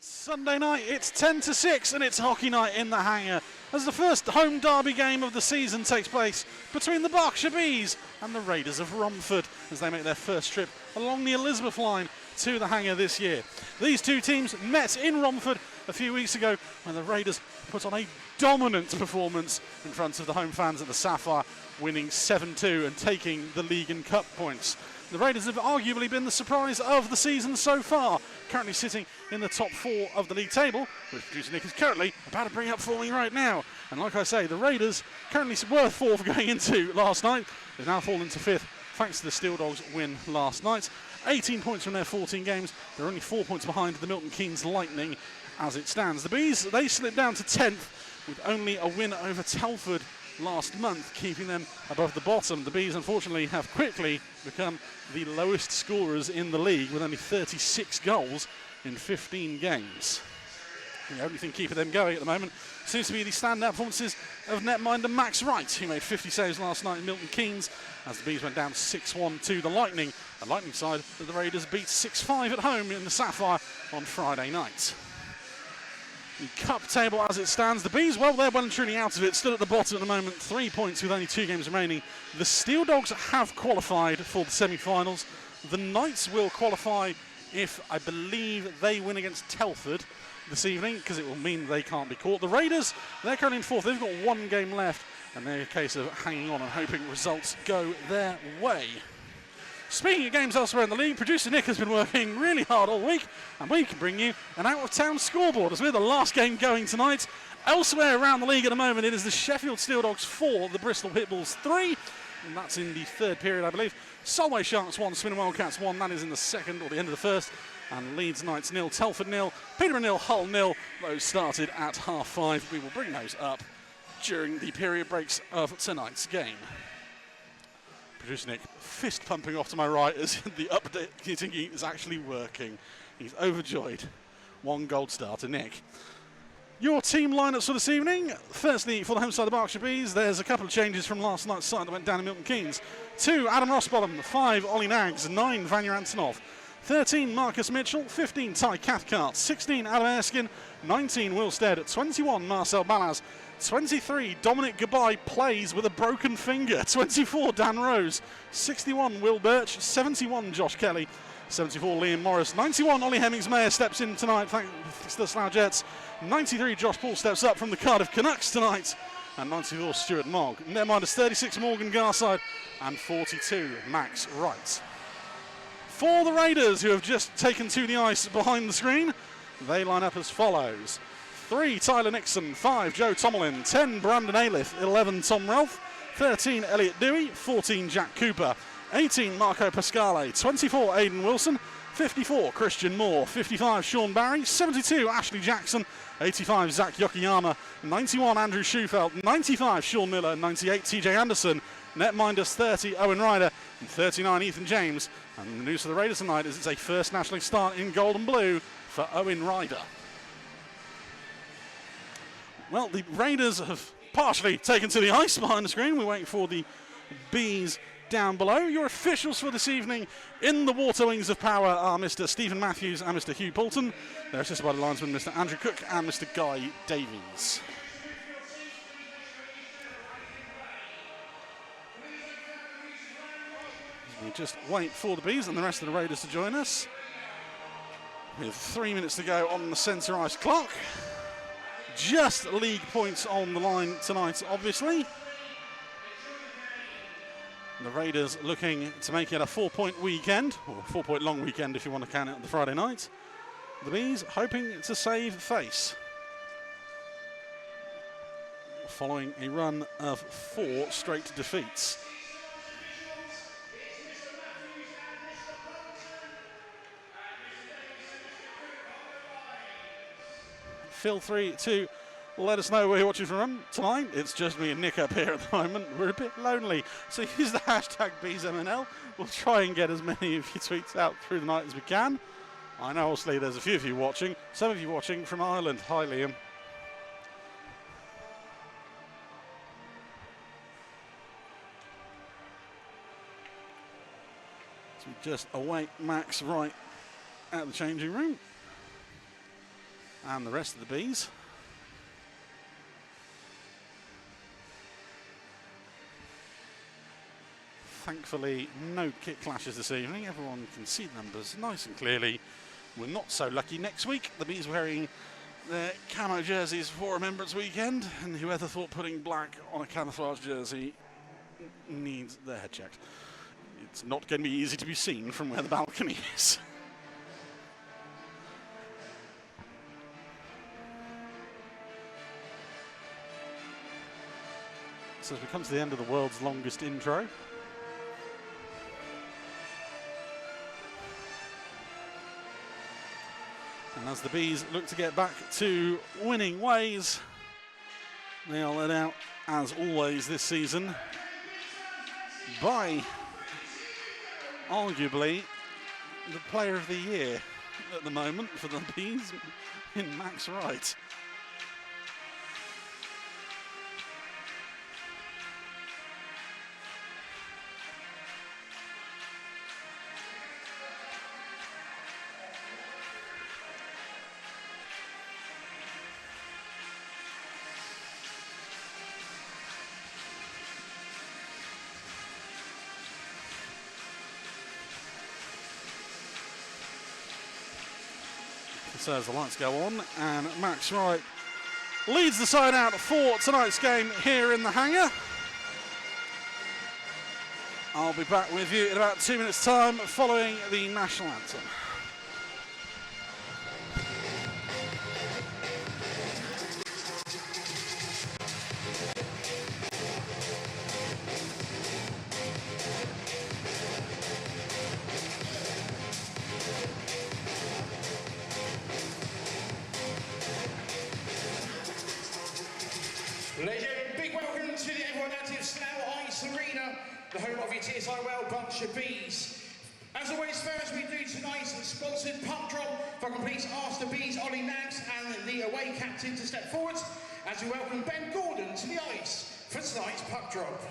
Sunday night, it's 10-6 and it's hockey night in the hangar as the first home derby game of the season takes place between the Berkshire Bees and the Raiders of Romford as they make their first trip along the Elizabeth line to the hangar this year. These two teams met in Romford a few weeks ago when the Raiders put on a dominant performance in front of the home fans at the Sapphire, winning 7-2 and taking the league and cup points. The Raiders have arguably been the surprise of the season so far, currently sitting in the top four of the league table, which producer Nick is currently about to bring up for me right now. And like I say, the Raiders currently were fourth going into last night. They've now fallen to fifth thanks to the Steel Dogs' win last night. 18 points from their 14 games. They're only 4 points behind the Milton Keynes Lightning as it stands. The Bees, they slipped down to 10th with only a win over Telford last month, keeping them above the bottom. The Bees, unfortunately, have quickly become the lowest scorers in the league with only 36 goals in 15 games. The only thing keeping them going at the moment seems to be the standout performances of netminder Max Wright, who made 50 saves last night in Milton Keynes as the Bees went down 6-1 to the Lightning. The Lightning side that the Raiders beat 6-5 at home in the Sapphire on Friday night. The cup table as it stands, the Bees, well, they're well and truly out of it, still at the bottom at the moment, 3 points with only 2 games remaining. The Steel Dogs have qualified for the semi-finals. The Knights will qualify if, I believe, they win against Telford this evening, because it will mean they can't be caught. The Raiders, they're currently in fourth. They've got 1 game left, and they're a case of hanging on and hoping results go their way. Speaking of games elsewhere in the league, producer Nick has been working really hard all week, and we can bring you an out-of-town scoreboard as we're the last game going tonight. Elsewhere around the league at the moment, it is the Sheffield Steel Dogs 4, the Bristol Pitbulls 3, and that's in the third period, I believe. Solway Sharks 1, Swindon Wildcats 1, that is in the second, or the end of the first, and Leeds Knights 0, Telford 0, Peterborough 0, Hull 0. Those started at 5:30. We will bring those up during the period breaks of tonight's game. Producer Nick fist pumping off to my right as the update is actually working. He's overjoyed. 1 gold star to Nick. Your team lineups for this evening. Firstly, for the home side of the Berkshire Bees, there's a couple of changes from last night's side that went down in Milton Keynes. 2, Adam Rossbottom. 5, Ollie Nags. 9, Vanya Antonov. 13, Marcus Mitchell. 15, Ty Cathcart. 16, Adam Erskine. 19, Will Stead. 21, Marcel Ballas. 23, Dominic Gabai plays with a broken finger. 24, Dan Rose. 61, Will Birch. 71, Josh Kelly. 74, Liam Morris. 91, Ollie Hemmings-Mayer steps in tonight thanks to the Slough Jets. 93, Josh Paul steps up from the Cardiff Canucks tonight. And 94, Stuart Mogg. Netminders 36, Morgan Garside. And 42, Max Wright. For the Raiders, who have just taken to the ice behind the screen, they line up as follows. 3, Tyler Nixon. 5, Joe Tomlin. 10, Brandon Aliff. 11, Tom Ralph. 13, Elliot Dewey. 14, Jack Cooper. 18, Marco Pasquale. 24, Aidan Wilson. 54, Christian Moore. 55, Sean Barry. 72, Ashley Jackson. 85, Zach Yokoyama. 91, Andrew Schufeld. 95, Sean Miller. 98, TJ Anderson. Netminders 30, Owen Ryder. And 39, Ethan James. And the news for the Raiders tonight is it's a first National League start in gold and blue for Owen Ryder. Well, the Raiders have partially taken to the ice behind the screen. We're waiting for the Bees down below. Your officials for this evening in the Water Wings of Power are Mr. Stephen Matthews and Mr. Hugh Poulton. They're assisted by the linesman Mr. Andrew Cook and Mr. Guy Davies. We just wait for the Bees and the rest of the Raiders to join us. With 3 minutes to go on the centre ice clock. Just league points on the line tonight, obviously. The Raiders looking to make it a 4-point weekend, or 4-point long weekend if you want to count it on the Friday night. The Bees hoping to save face, following a run of 4 straight defeats. Feel free to let us know where you're watching from tonight. It's just me and Nick up here at the moment. We're a bit lonely. So use the hashtag BeesMNL. We'll try and get as many of your tweets out through the night as we can. I know obviously there's a few of you watching. Some of you watching from Ireland. Hi, Liam. So we just await Max Wright at the changing room. and the rest of the Bees. Thankfully, no kit clashes this evening. Everyone can see the numbers nice and clearly. We're not so lucky next week. The Bees wearing their camo jerseys for Remembrance Weekend, and whoever thought putting black on a camouflage jersey needs their head checked. It's not going to be easy to be seen from where the balcony is. So as we come to the end of the world's longest intro, and as the Bees look to get back to winning ways, they are led out, as always this season, by arguably the player of the year at the moment for the Bees in Max Wright. So as the lights go on, and Max Wright leads the side out for tonight's game here in the hangar. I'll be back with you in about 2 minutes' time following the national anthem. Ladies and gentlemen, big welcome to the everyone active Slough Ice Arena, the home of your TSI Well Berkshire Bees. As always, first we do tonight's sponsored puck drop. If I can please ask the Bees, Ollie Nance and the away captain to step forward as we welcome Ben Gordon to the ice for tonight's puck drop.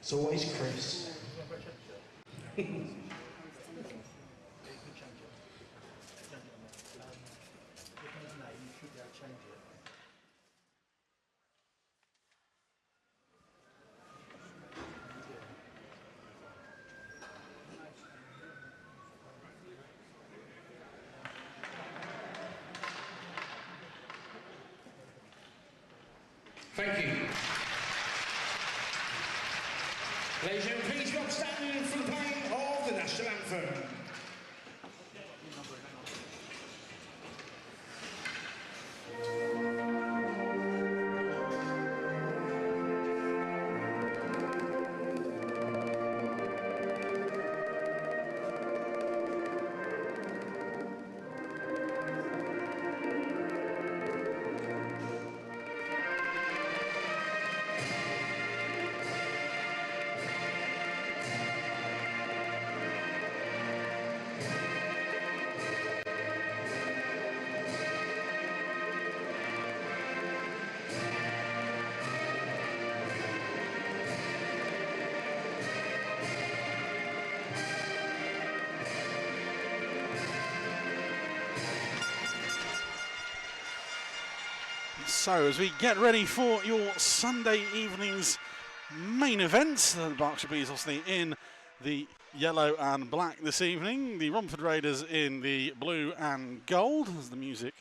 It's always Chris. Thank you. Ladies and gentlemen, please come standing for the playing of the national anthem. So as we get ready for your Sunday evening's main event, the Berkshire Bees obviously in the yellow and black this evening, the Romford Raiders in the blue and gold, as the music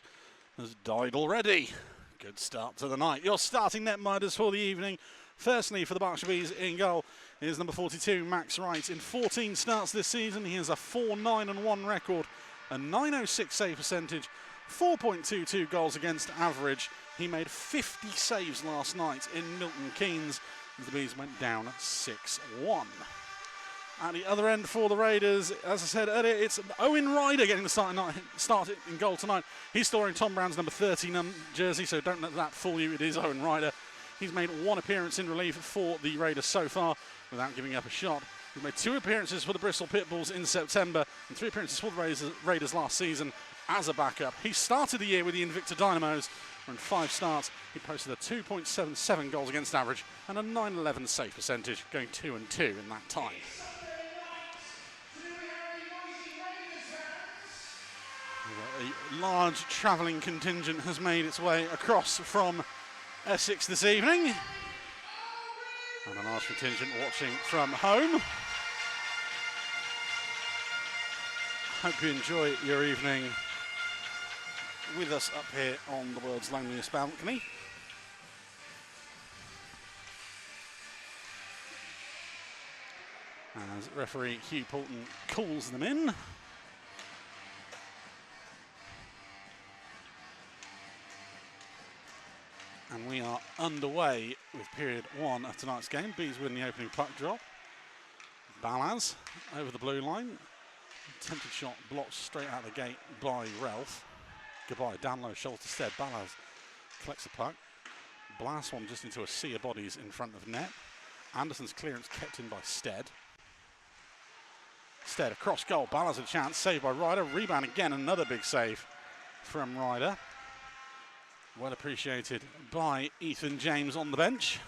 has died already. Good start to the night. Your starting netminders for the evening, firstly for the Berkshire Bees in goal is number 42 Max Wright. In 14 starts this season he has a 4-9-1 record, a 906 save percentage, 4.22 goals against average. He made 50 saves last night in Milton Keynes as the Bees went down 6-1. At the other end for the Raiders, as I said earlier, it's Owen Ryder getting the start in goal tonight. He's still wearing Tom Brown's number 13 jersey, so don't let that fool you. It is Owen Ryder. He's made one appearance in relief for the Raiders so far without giving up a shot. He's made 2 appearances for the Bristol Pitbulls in September and 3 appearances for the Raiders last season as a backup. He started the year with the Invicta Dynamos. In 5 starts, he posted a 2.77 goals against average and a 9.11 save percentage, going 2-2 in that time. A large travelling contingent has made its way across from Essex this evening. And a large contingent watching from home. Hope you enjoy your evening with us up here on the world's loneliest balcony. As referee Hugh Poulton calls them in. And we are underway with period 1 of tonight's game. Bees win the opening puck drop. Balaz over the blue line. Attempted shot blocked straight out the gate by Ralph. Goodbye, down low, shoulder to Stead. Balaz collects the puck. Blasts one just into a sea of bodies in front of net. Anderson's clearance kept in by Stead. Stead across goal. Balaz a chance. Saved by Ryder. Rebound again. Another big save from Ryder. Well appreciated by Ethan James on the bench.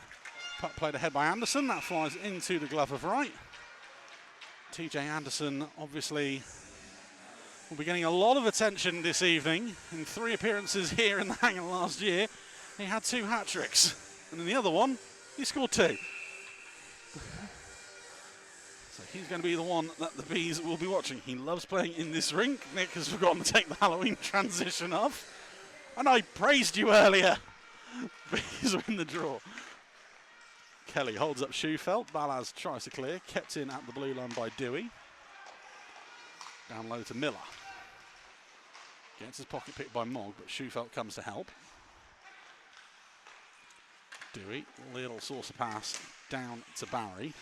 Puck played ahead by Anderson. That flies into the glove of right. TJ Anderson obviously will be getting a lot of attention this evening. In 3 appearances here in the Hangar last year, he had 2 hat-tricks. And in the other one, he scored 2. So he's going to be the one that the Bees will be watching. He loves playing in this rink. Nick has forgotten to take the Halloween transition off. And I praised you earlier. Bees win the draw. Kelly holds up Schufelt. Balaz tries to clear. Kept in at the blue line by Dewey. Down low to Miller. Gets his pocket picked by Mogg, but Schufelt comes to help. Dewey, little saucer pass down to Barry.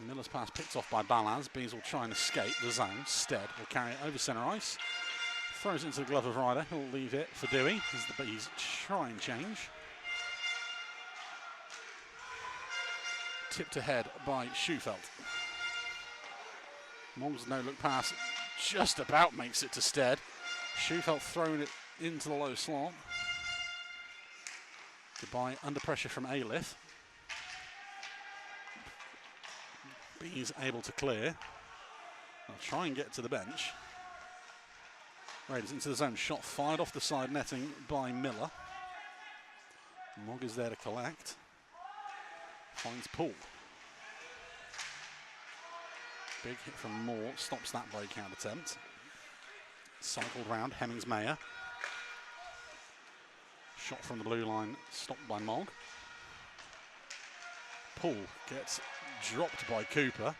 Miller's pass picked off by Balaz. Bees will try and escape the zone. Stead will carry it over centre ice. Throws it into the glove of Ryder. He'll leave it for Dewey as the Bees try and change. Tipped ahead by Schufelt. Mogg's no-look pass just about makes it to Stead. Schufelt throwing it into the low slot. Goodbye under pressure from Alith. Bees able to clear. They'll try and get to the bench. Raiders into the zone. Shot fired off the side netting by Miller. Mogg is there to collect. Finds Poole. Big hit from Moore. Stops that breakout attempt. Cycled round. Hemmings-Mayer. Shot from the blue line. Stopped by Mogg. Poole gets dropped by Cooper.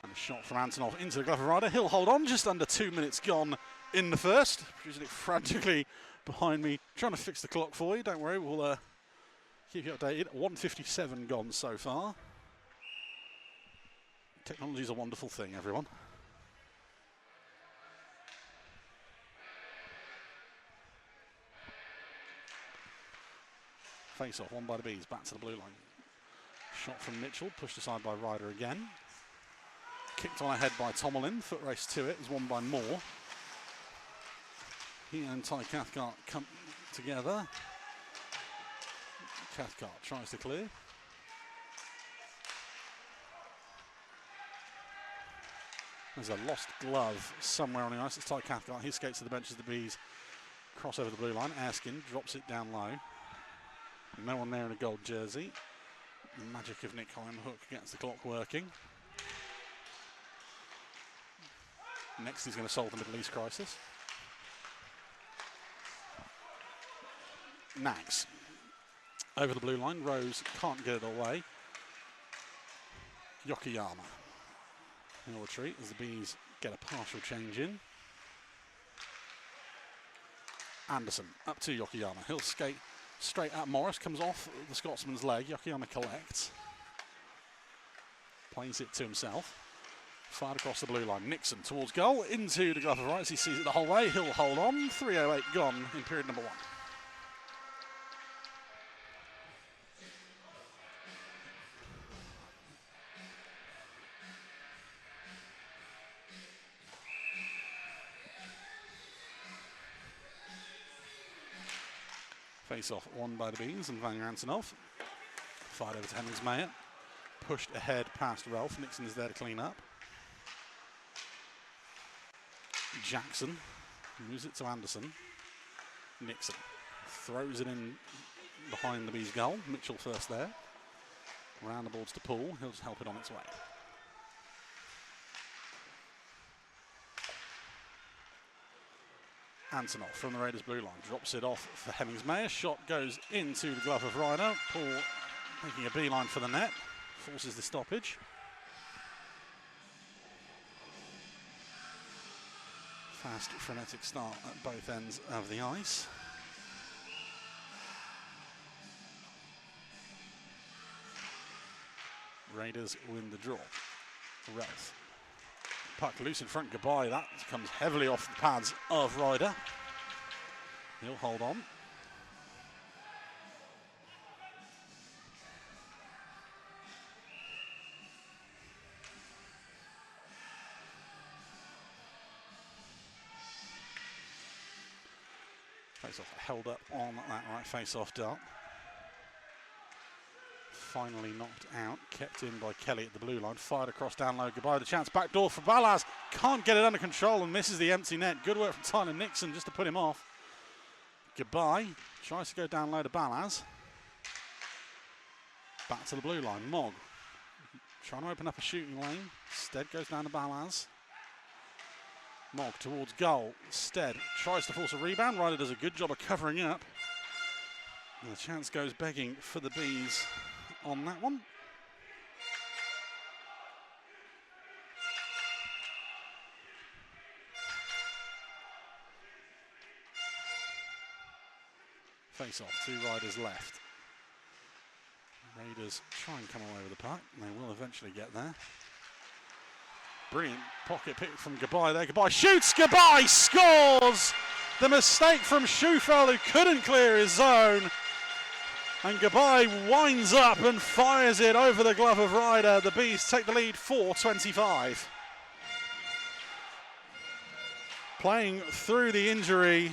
And a shot from Antonov into the glove of Ryder. He'll hold on. Just under 2 minutes gone in the first. Producing it frantically behind me. Trying to fix the clock for you. Don't worry, we'll keep you updated. 1:57 gone so far. Technology is a wonderful thing, everyone. Face off, won by the Bees. Back to the blue line. Shot from Mitchell. Pushed aside by Ryder again. Kicked on ahead by Tomlin. Foot race to it is won by Moore. He and Ty Cathcart come together. Cathcart tries to clear. There's a lost glove somewhere on the ice. It's Ty Cathcart. He skates to the bench as the Bees cross over the blue line. Erskine drops it down low. No one there in a gold jersey. The magic of Nick Heimhook gets the clock working. Next he's going to solve the Middle East crisis. Nags. Over the blue line. Rose can't get it away. Yokoyama. He'll retreat as the Bees get a partial change in. Anderson up to Yokoyama. He'll skate straight at Morris. Comes off the Scotsman's leg. Yokoyama collects. Plays it to himself. Fired across the blue line. Nixon towards goal, into the glove of right as he sees it the whole way. He'll hold on. 3:08 gone in period number 1. Face-off won by the Bees and Vanya Antonov. Fired over to Hemmings-Mayer. Pushed ahead past Ralph. Nixon is there to clean up. Jackson moves it to Anderson. Nixon throws it in behind the Bees' goal. Mitchell first there. Round the boards to Poole. He'll just help it on its way. Antonov from the Raiders' blue line drops it off for Hemmings-Mayer. Shot goes into the glove of Ryder. Poole making a beeline for the net. Forces the stoppage. Fast, frenetic start at both ends of the ice. Raiders win the draw. Ralph. Puck loose in front, goodbye. That comes heavily off the pads of Ryder. He'll hold on. Face-off held up on that right face-off dart. Finally knocked out, kept in by Kelly at the blue line, fired across down low, goodbye the chance, back door for Balaz, can't get it under control and misses the empty net. Good work from Tyler Nixon just to put him off. Goodbye, tries to go down low to Balaz. Back to the blue line, Mogg trying to open up a shooting lane, Stead goes down to Balaz. Mogg towards goal. Stead tries to force a rebound. Ryder does a good job of covering up. And the chance goes begging for the Bees on that one. Face off, 2 Riders left. Raiders try and come away with the puck. And they will eventually get there. Brilliant pocket pick from Goodbye there. Goodbye shoots, Goodbye scores! The mistake from Schufel, who couldn't clear his zone. And Goodbye winds up and fires it over the glove of Ryder. The Bees take the lead 4-25. Playing through the injury.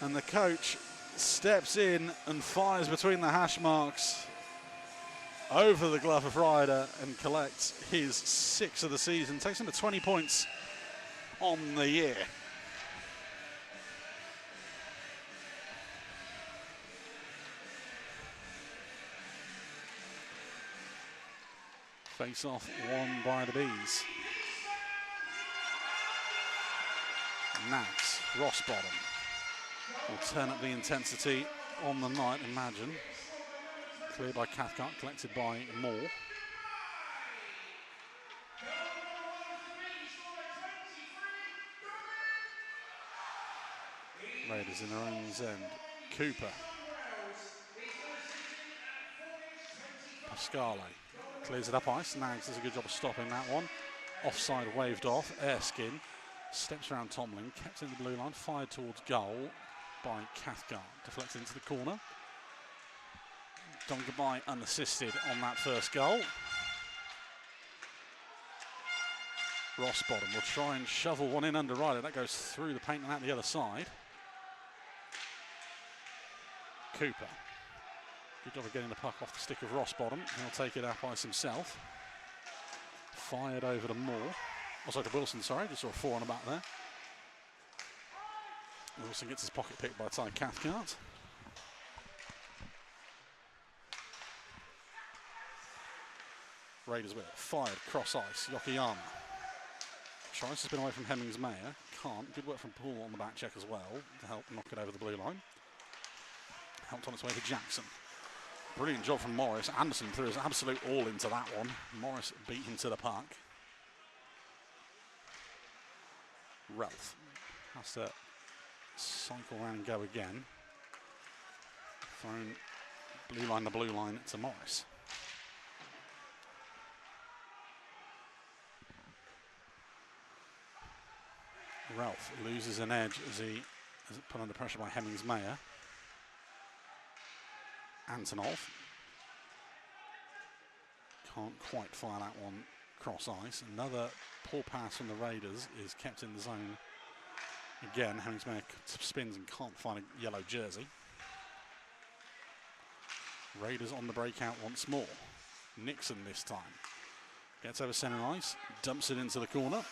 And the coach steps in and fires between the hash marks over the glove of Ryder and collects his 6th of the season. Takes him to 20 points on the year. Face off won by the Bees. Nats, Rossbottom will turn up the intensity on the night, imagine. Cleared by Cathcart, collected by Moore. Raiders in their own end. Cooper. Pascale clears it up ice. Nags does a good job of stopping that one. Offside waved off. Erskine steps around Tomlin, kept in the blue line, fired towards goal by Cathcart. Deflected into the corner. Done Goodbye unassisted on that first goal. Rossbottom will try and shovel one in under Ryder. That goes through the paint and out the other side. Cooper. Good job of getting the puck off the stick of Rossbottom. He'll take it up ice himself. Fired over to Moore. Oh, sorry, to Wilson, sorry. Just saw a 4 on the back there. Wilson gets his pocket picked by Ty Cathcart. Raiders with it. Fired, cross ice. Yokoyama tries to spin away from Hemmings-Mayer. Can't. Good work from Poole on the back check as well to help knock it over the blue line. Helped on its way to Jackson. Brilliant job from Morris. Anderson threw his absolute all into that one. Morris beat him to the puck. Ralph has to cycle around and go again. Thrown blue line to blue line to Morris. Ralph loses an edge as he is put under pressure by Hemmings-Mayer. Antonov can't quite fire that one cross ice. Another poor pass from the Raiders is kept in the zone. Again, Hemmings-Mayer spins and can't find a yellow jersey. Raiders on the breakout once more. Nixon this time. Gets over centre ice, dumps it into the corner.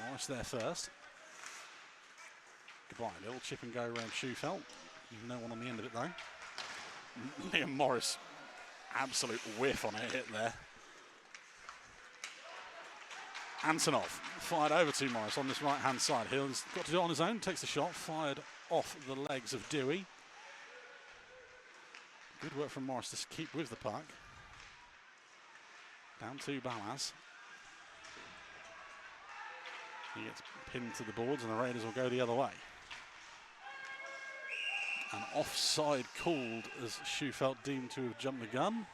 Morris there first. Goodbye, little chip and go around Schufelt. No one on the end of it though. Liam Morris, absolute whiff on a hit there. Antonov fired over to Morris on this right hand side. He's got to do it on his own, takes the shot, fired off the legs of Dewey. Good work from Morris to keep with the puck. Down to Balaz. He gets pinned to the boards and the Raiders will go the other way. An offside called as Schufelt deemed to have jumped the gun.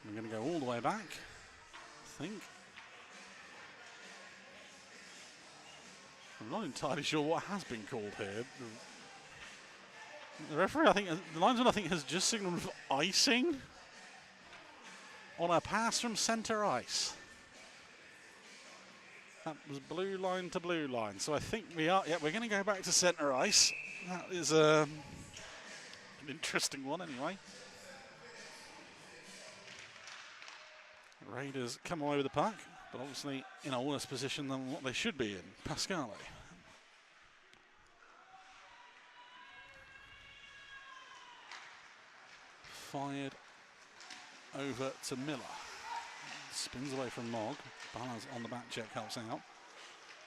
We're going to go all the way back, I think. I'm not entirely sure what has been called here. The referee, I think, the linesman, I think, has just signalled for icing on a pass from centre ice. That was blue line to blue line. So I think we are, yeah, we're going to go back to centre ice. That is an interesting one anyway. Raiders come away with the puck, but obviously in a worse position than what they should be in. Pascale. Fired over to Miller. Spins away from Mogg. Balance on the back check helps out.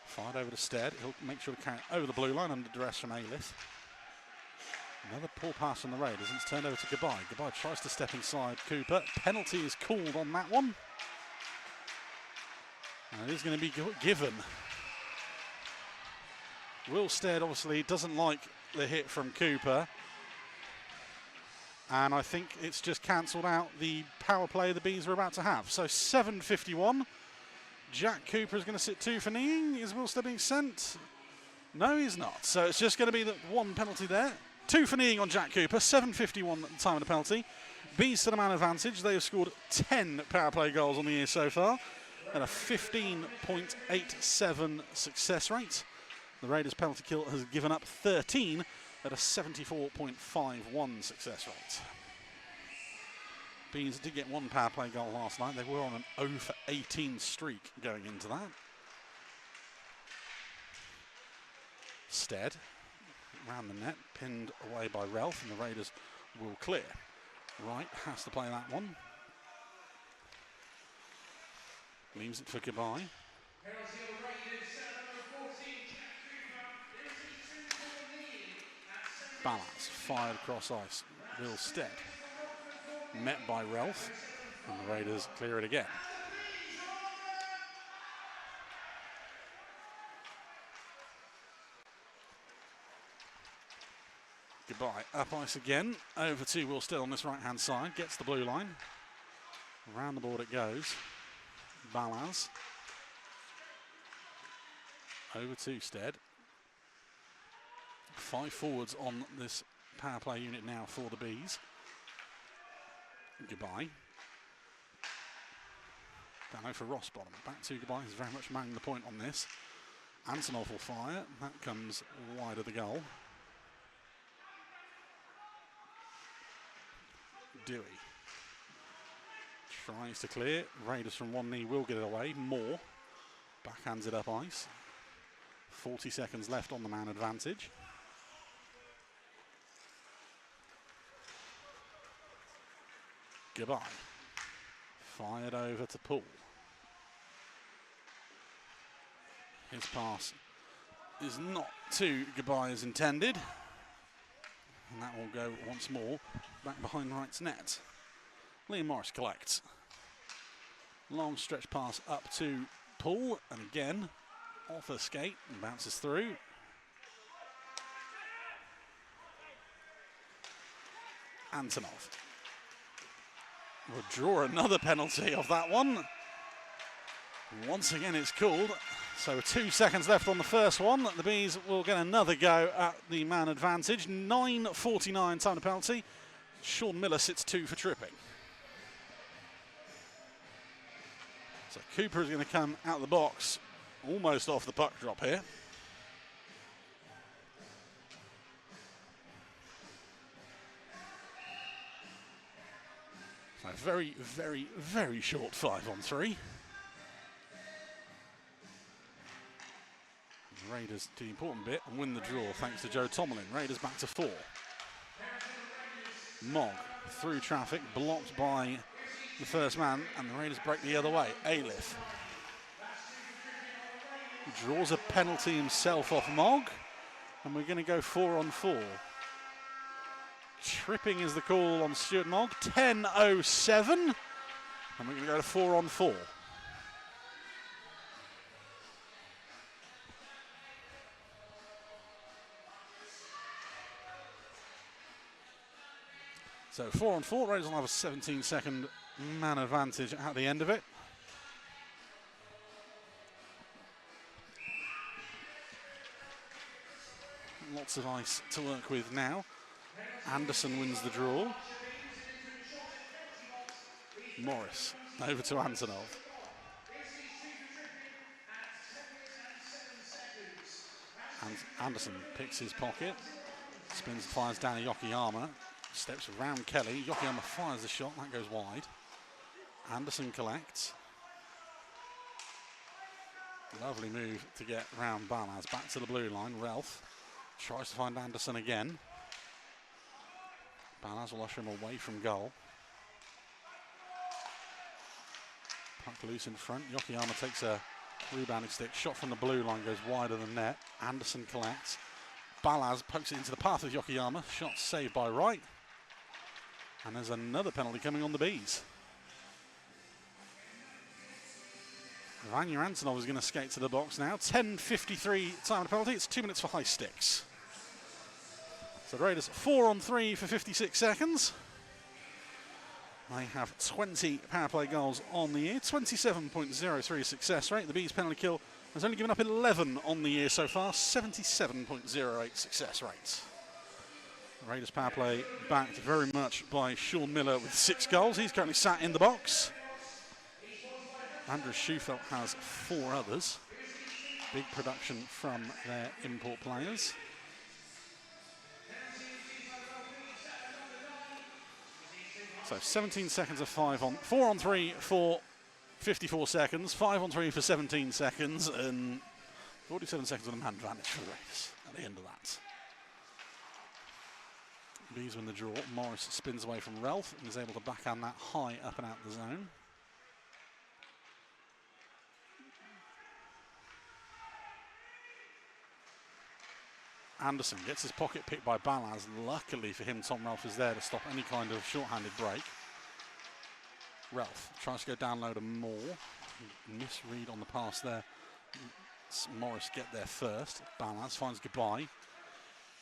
Fired over to Stead. He'll make sure to carry it over the blue line under duress from Ailith. Another poor pass from the Raiders, and it's turned over to Goodbye. Goodbye tries to step inside Cooper. Penalty is called on that one. And it is going to be given. Will Stead obviously doesn't like the hit from Cooper. And I think it's just cancelled out the power play the Bees were about to have. So 7:51. Jack Cooper is going to sit 2 for kneeing. Is Will Stead being sent? No, he's not. So it's just going to be the one penalty there. 2 for kneeing on Jack Cooper. 7:51 at the time of the penalty. Bees to the man advantage. They have scored 10 power play goals on the year so far at a 15.87 success rate. The Raiders penalty kill has given up 13 at a 74.51 success rate. Bees did get 1 power play goal last night. They were on an 0 for 18 streak going into that. Stead round the net, pinned away by Ralph, and the Raiders will clear. Wright has to play that one. Leaves it for Goodbye. Balance fired across ice. Will Stead met by Ralph, and the Raiders clear it again. Goodbye. Up ice again. Over to Will Stead on this right hand side. Gets the blue line. Around the board it goes. Balaz. Over to Stead. 5 forwards on this power play unit now for the Bees. Goodbye. Down for Rossbottom. Back to Goodbye. He's very much manning the point on this. Antonov will fire. That comes wide of the goal. Dewey tries to clear. Raiders from one knee will get it away. Moore backhands it up ice. 40 seconds left on the man advantage. Goodbye. Fired over to Poole. His pass is not to Goodbye as intended. And that will go once more back behind Wright's net. Liam Morris collects. Long stretch pass up to Poole, and again off a skate and bounces through. Antonov will draw another penalty off that one. Once again it's called. So with 2 seconds left on the first one, the Bees will get another go at the man advantage. 9:49 time to penalty. Sean Miller sits 2 for tripping. So Cooper is going to come out the box almost off the puck drop here. So very, very, very short 5-on-3. Raiders do the important bit and win the draw thanks to Joe Tomlin. Raiders back to 4. Mogg through traffic, blocked by the first man, and the Raiders break the other way. Aliff draws a penalty himself off Mogg, and we're going to go 4-on-4. Tripping is the call on Stuart Mogg. 10:07, and we're going to go to 4-on-4. So 4-on-4, Raiders will have a 17-second man advantage at the end of it. Lots of ice to work with now. Anderson wins the draw. Morris over to Antonov. And Anderson picks his pocket, spins, fires down a Yokoyama. Steps around Kelly. Yokoyama fires the shot. That goes wide. Anderson collects. Lovely move to get round Balaz. Back to the blue line. Ralph tries to find Anderson again. Balaz will usher him away from goal. Puck loose in front. Yokoyama takes a rebounding stick. Shot from the blue line goes wider than net. Anderson collects. Balaz pokes it into the path of Yokoyama. Shot saved by Wright. And there's another penalty coming on the Bees. Vanya Antonov is going to skate to the box now. 10:53 time to penalty. It's 2 minutes for high sticks. So the Raiders 4-on-3 for 56 seconds. They have 20 power play goals on the year. 27.03 success rate. The Bees penalty kill has only given up 11 on the year so far. 77.08 success rate. The Raiders power play backed very much by Sean Miller with 6 goals. He's currently sat in the box. Andrew Schufelt has 4 others. Big production from their import players. So 17 seconds of 4-on-3 for 54 seconds, 5-on-3 for 17 seconds, and 47 seconds on a man advantage for the Raiders at the end of that. Bees win the draw. Morris spins away from Ralph and is able to backhand that high up and out the zone. Anderson gets his pocket picked by Balaz. Luckily for him, Tom Ralph is there to stop any kind of short-handed break. Ralph tries to go down low to Moore. Misread on the pass there. Morris get there first. Balaz finds goodbye.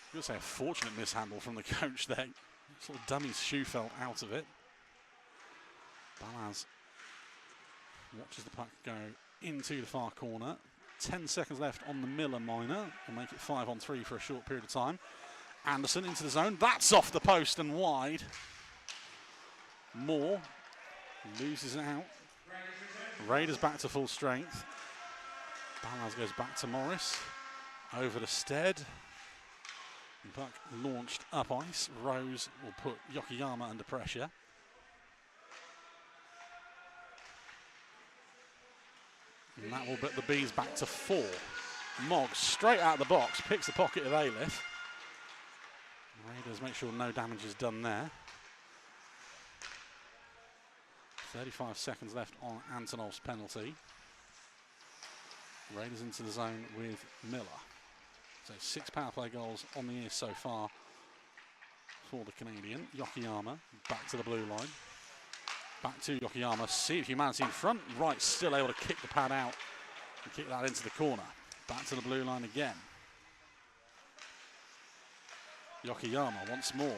I'm going to say a fortunate mishandle from the coach there. Sort of dummies Schufelt out of it. Balaz watches the puck go into the far corner. 10 seconds left on the Miller minor. We'll make it 5-on-3 for a short period of time. Anderson into the zone. That's off the post and wide. Moore loses it out. Raiders back to full strength. Balaz goes back to Morris. Over to Stead. The puck launched up ice. Rose will put Yokoyama under pressure. And that will put the Bees back to 4. Mogg straight out of the box, picks the pocket of Aliff. Raiders make sure no damage is done there. 35 seconds left on Antonov's penalty. Raiders into the zone with Miller. So 6 power play goals on the year so far for the Canadian. Yokoyama back to the blue line. Back to Yokoyama, see if humanity in front. Wright still able to kick the pad out and kick that into the corner. Back to the blue line again. Yokoyama once more.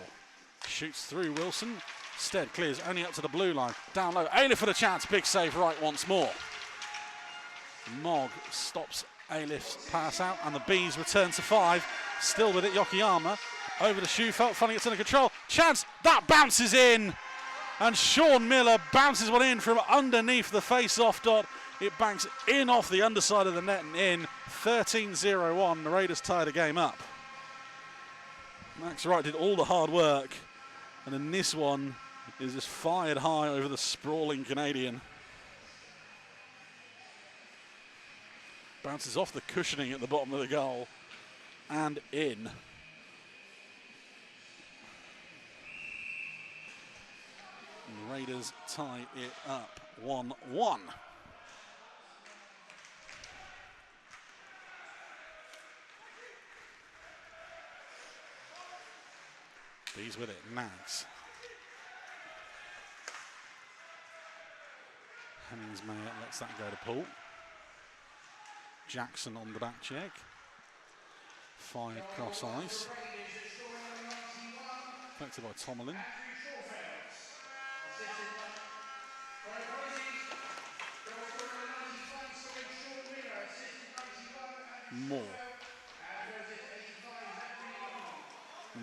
Shoots through Wilson. Stead clears only up to the blue line. Down low, Ayler for the chance. Big save Wright once more. Mogg stops Ailif's pass out, and the Bees return to 5. Still with it, Yokoyama. Over to Schufelt, finding it's under control. Chance, that bounces in! And Sean Miller bounces one in from underneath the face-off dot. It banks in off the underside of the net and in. 13-0-1, the Raiders tie the game up. Max Wright did all the hard work, and then this one is just fired high over the sprawling Canadian. Bounces off the cushioning at the bottom of the goal and in. And the Raiders tie it up 1-1. Bees with it, Nags. Hemmings-Mayer lets that go to Paul. Jackson on the back check. Fired cross ice. Collected by Tomlin. Moore.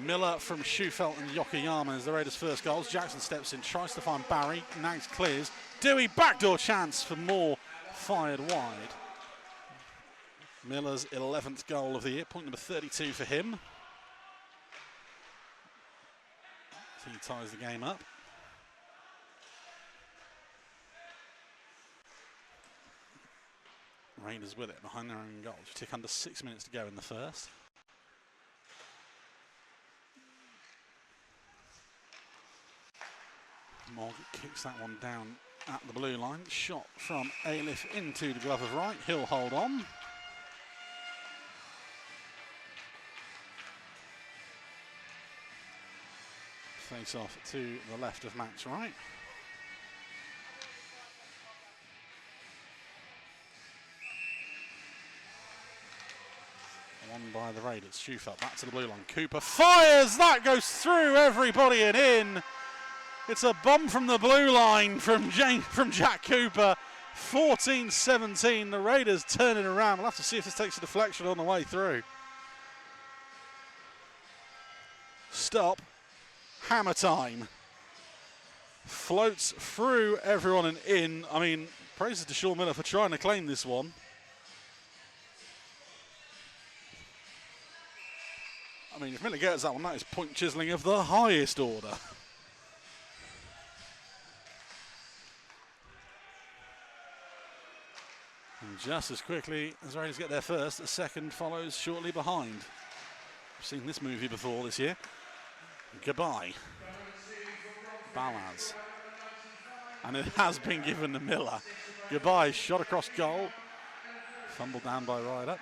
Miller from Schufelt and Yokoyama as the Raiders' first goals. Jackson steps in, tries to find Barry. Nags clears. Dewey, backdoor chance for Moore. Fired wide. Miller's 11th goal of the year. Point number 32 for him. So he ties the game up. Raiders with it behind their own goal. Tick under 6 minutes to go in the first. Mogg kicks that one down at the blue line. Shot from Ailif into the glove of Wright. He'll hold on. Face off to the left of Max Wright. One by the Raiders. Schufelt back to the blue line. Cooper fires! That goes through everybody and in. It's a bomb from the blue line from Jack Cooper. 14-17. The Raiders turn it around. We'll have to see if this takes a deflection on the way through. Stop. Hammer time. Floats through everyone and in. I mean, praises to Sean Miller for trying to claim this one. I mean, if Miller gets that one, that is point chiseling of the highest order. And just as quickly as the Raiders get there first, the second follows shortly behind. We've seen this movie before this year. Goodbye. Balaz. And it has been given to Miller. Goodbye, shot across goal. Fumbled down by Ryder.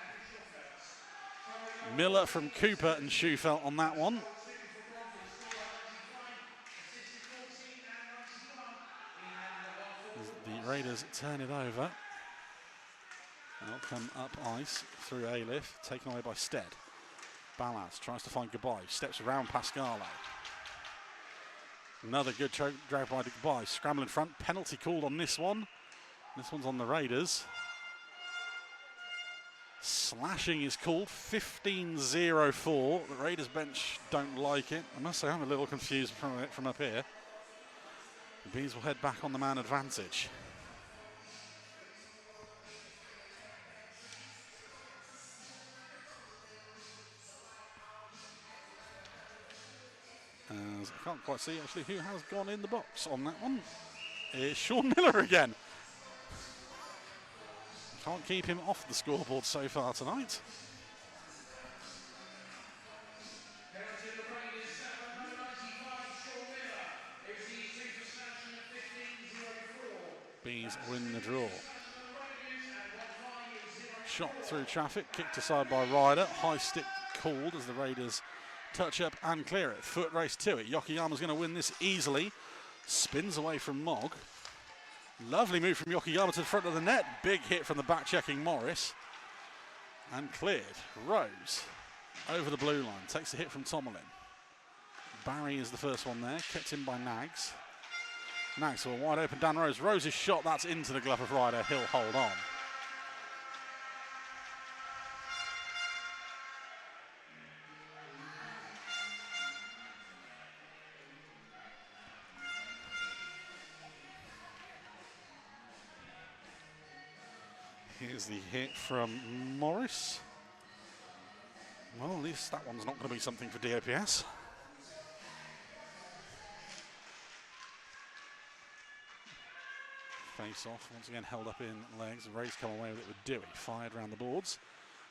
Miller from Cooper and Schufelt on that one. As the Raiders turn it over. They'll come up ice through Ailif, taken away by Stead. Ballas tries to find Goodbye, steps around Pascalo. Another good drag by Goodbye, scramble in front, penalty called on this one. This one's on the Raiders. Slashing is called, 15-0-4. The Raiders bench don't like it. I must say I'm a little confused from it from up here. The Bees will head back on the man advantage. As I can't quite see actually who has gone in the box on that one. It's Sean Miller again. Can't keep him off the scoreboard so far tonight. Bees win the draw. Shot through traffic, kicked aside by Ryder. High stick called as the Raiders touch up and clear it. Foot race to it. Yokoyama's going to win this easily. Spins away from Mogg. Lovely move from Yokoyama to the front of the net. Big hit from the back checking Morris. And cleared. Rose over the blue line. Takes a hit from Tomlin. Barry is the first one there. Kept in by Nags. Nags to a wide open Dan Rose. Rose's shot, that's into the glove of Ryder. He'll hold on. Here's the hit from Morris. Well, at least that one's not going to be something for DOPS. Face off, once again held up in legs. Ray's come away with it with Dewey. Fired around the boards.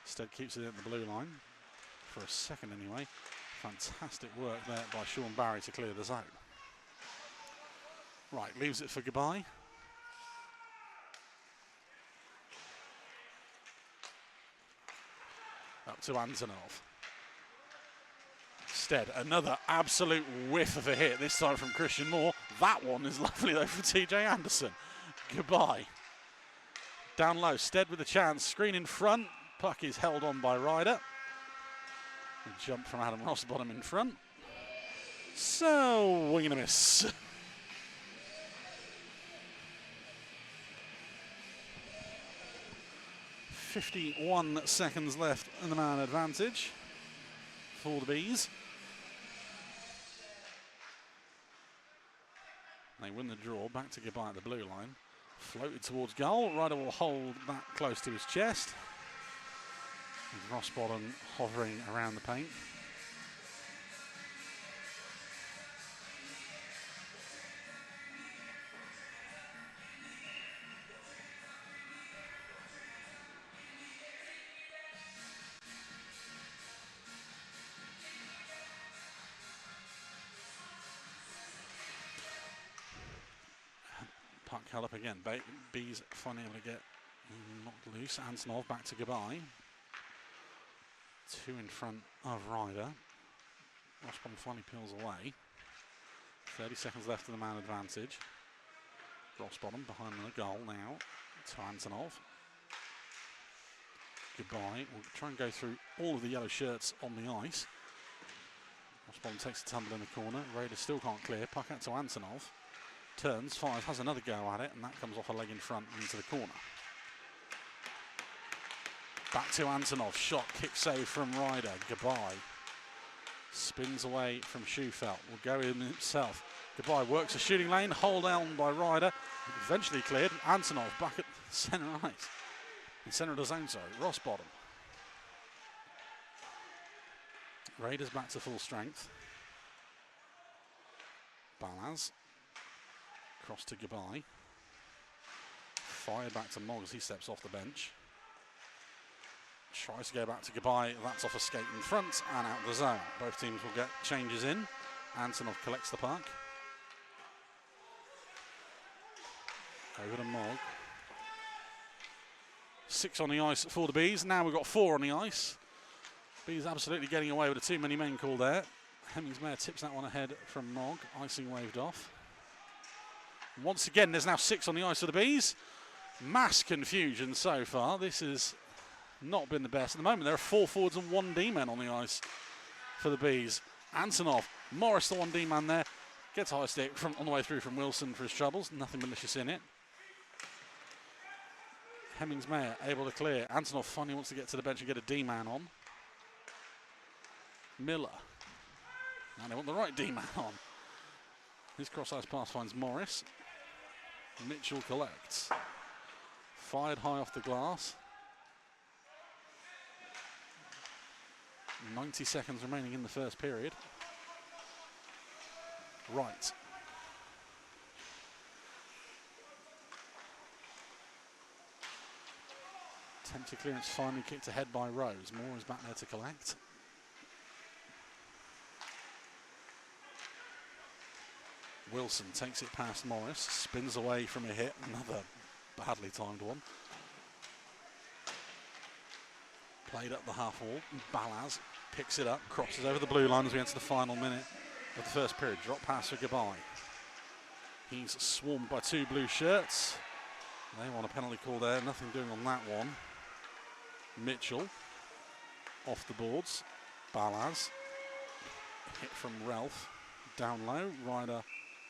Stead keeps it in the blue line. For a second anyway. Fantastic work there by Sean Barry to clear the zone. Right, leaves it for goodbye. Up to Antonov. Stead, another absolute whiff of a hit, this time from Christian Moore. That one is lovely though for TJ Anderson. Goodbye. Down low, Stead with a chance. Screen in front. Puck is held on by Ryder. A jump from Adam Rossbottom in front. So, wing and a miss. .51 seconds left in the man advantage for the Bees. They win the draw, back to goodbye at the blue line. Floated towards goal. Ryder will hold that close to his chest. With Rossbottom hovering around the paint. Puck held up again. Bees finally able to get knocked loose. Antonov back to goodbye. Two in front of Ryder. Rossbottom finally peels away. 30 seconds left of the man advantage. Rossbottom behind the goal now to Antonov. Goodbye. We'll try and go through all of the yellow shirts on the ice. Rossbottom takes a tumble in the corner. Raiders still can't clear. Puck out to Antonov. Turns, fires, has another go at it, and that comes off a leg in front into the corner. Back to Antonov, shot, kick save from Ryder, goodbye. Spins away from Schufelt, will go in himself. Goodbye, works a shooting lane, hold down by Ryder, eventually cleared. Antonov back at centre ice, in centre of the zone, sorry, Rossbottom. Raiders back to full strength. Balaz. Cross to goodbye. Fired back to Moggs, he steps off the bench. Tries to go back to goodbye, that's off a skate in front and out the zone. Both teams will get changes in. Antonov collects the puck. Over to Mogg. 6 on the ice for the Bees, now we've got 4 on the ice. Bees absolutely getting away with a too many men call there. Hemmingsmayer tips that one ahead from Mogg, icing waved off. Once again, there's now 6 on the ice for the Bees. Mass confusion so far. This has not been the best. At the moment, there are 4 forwards and 1 D-man on the ice for the Bees. Antonov, Morris, the 1 D-man there. Gets a high stick from on the way through from Wilson for his troubles. Nothing malicious in it. Hemmingsmayer able to clear. Antonov finally wants to get to the bench and get a D-man on. Miller. And they want the right D-man on. His cross-ice pass finds Morris. Mitchell collects. Fired high off the glass. 90 seconds remaining in the first period. Right. Attempted clearance finally kicked ahead by Rose. Moore is back there to collect. Wilson takes it past Morris, spins away from a hit, another badly timed one. Played up the half wall, Balaz picks it up, crosses over the blue line as we enter the final minute of the first period. Drop pass for goodbye. He's swarmed by 2 blue shirts. They want a penalty call there, nothing doing on that one. Mitchell off the boards. Balaz hit from Ralph, down low. Ryder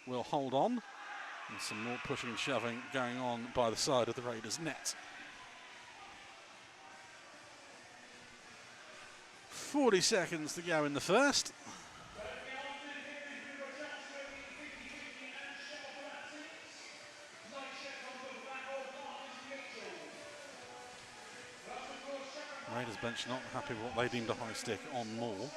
will hold on, and some more pushing and shoving going on by the side of the Raiders' net. 40 seconds to go in the first. Raiders bench not happy with what they deemed a high stick on Moore.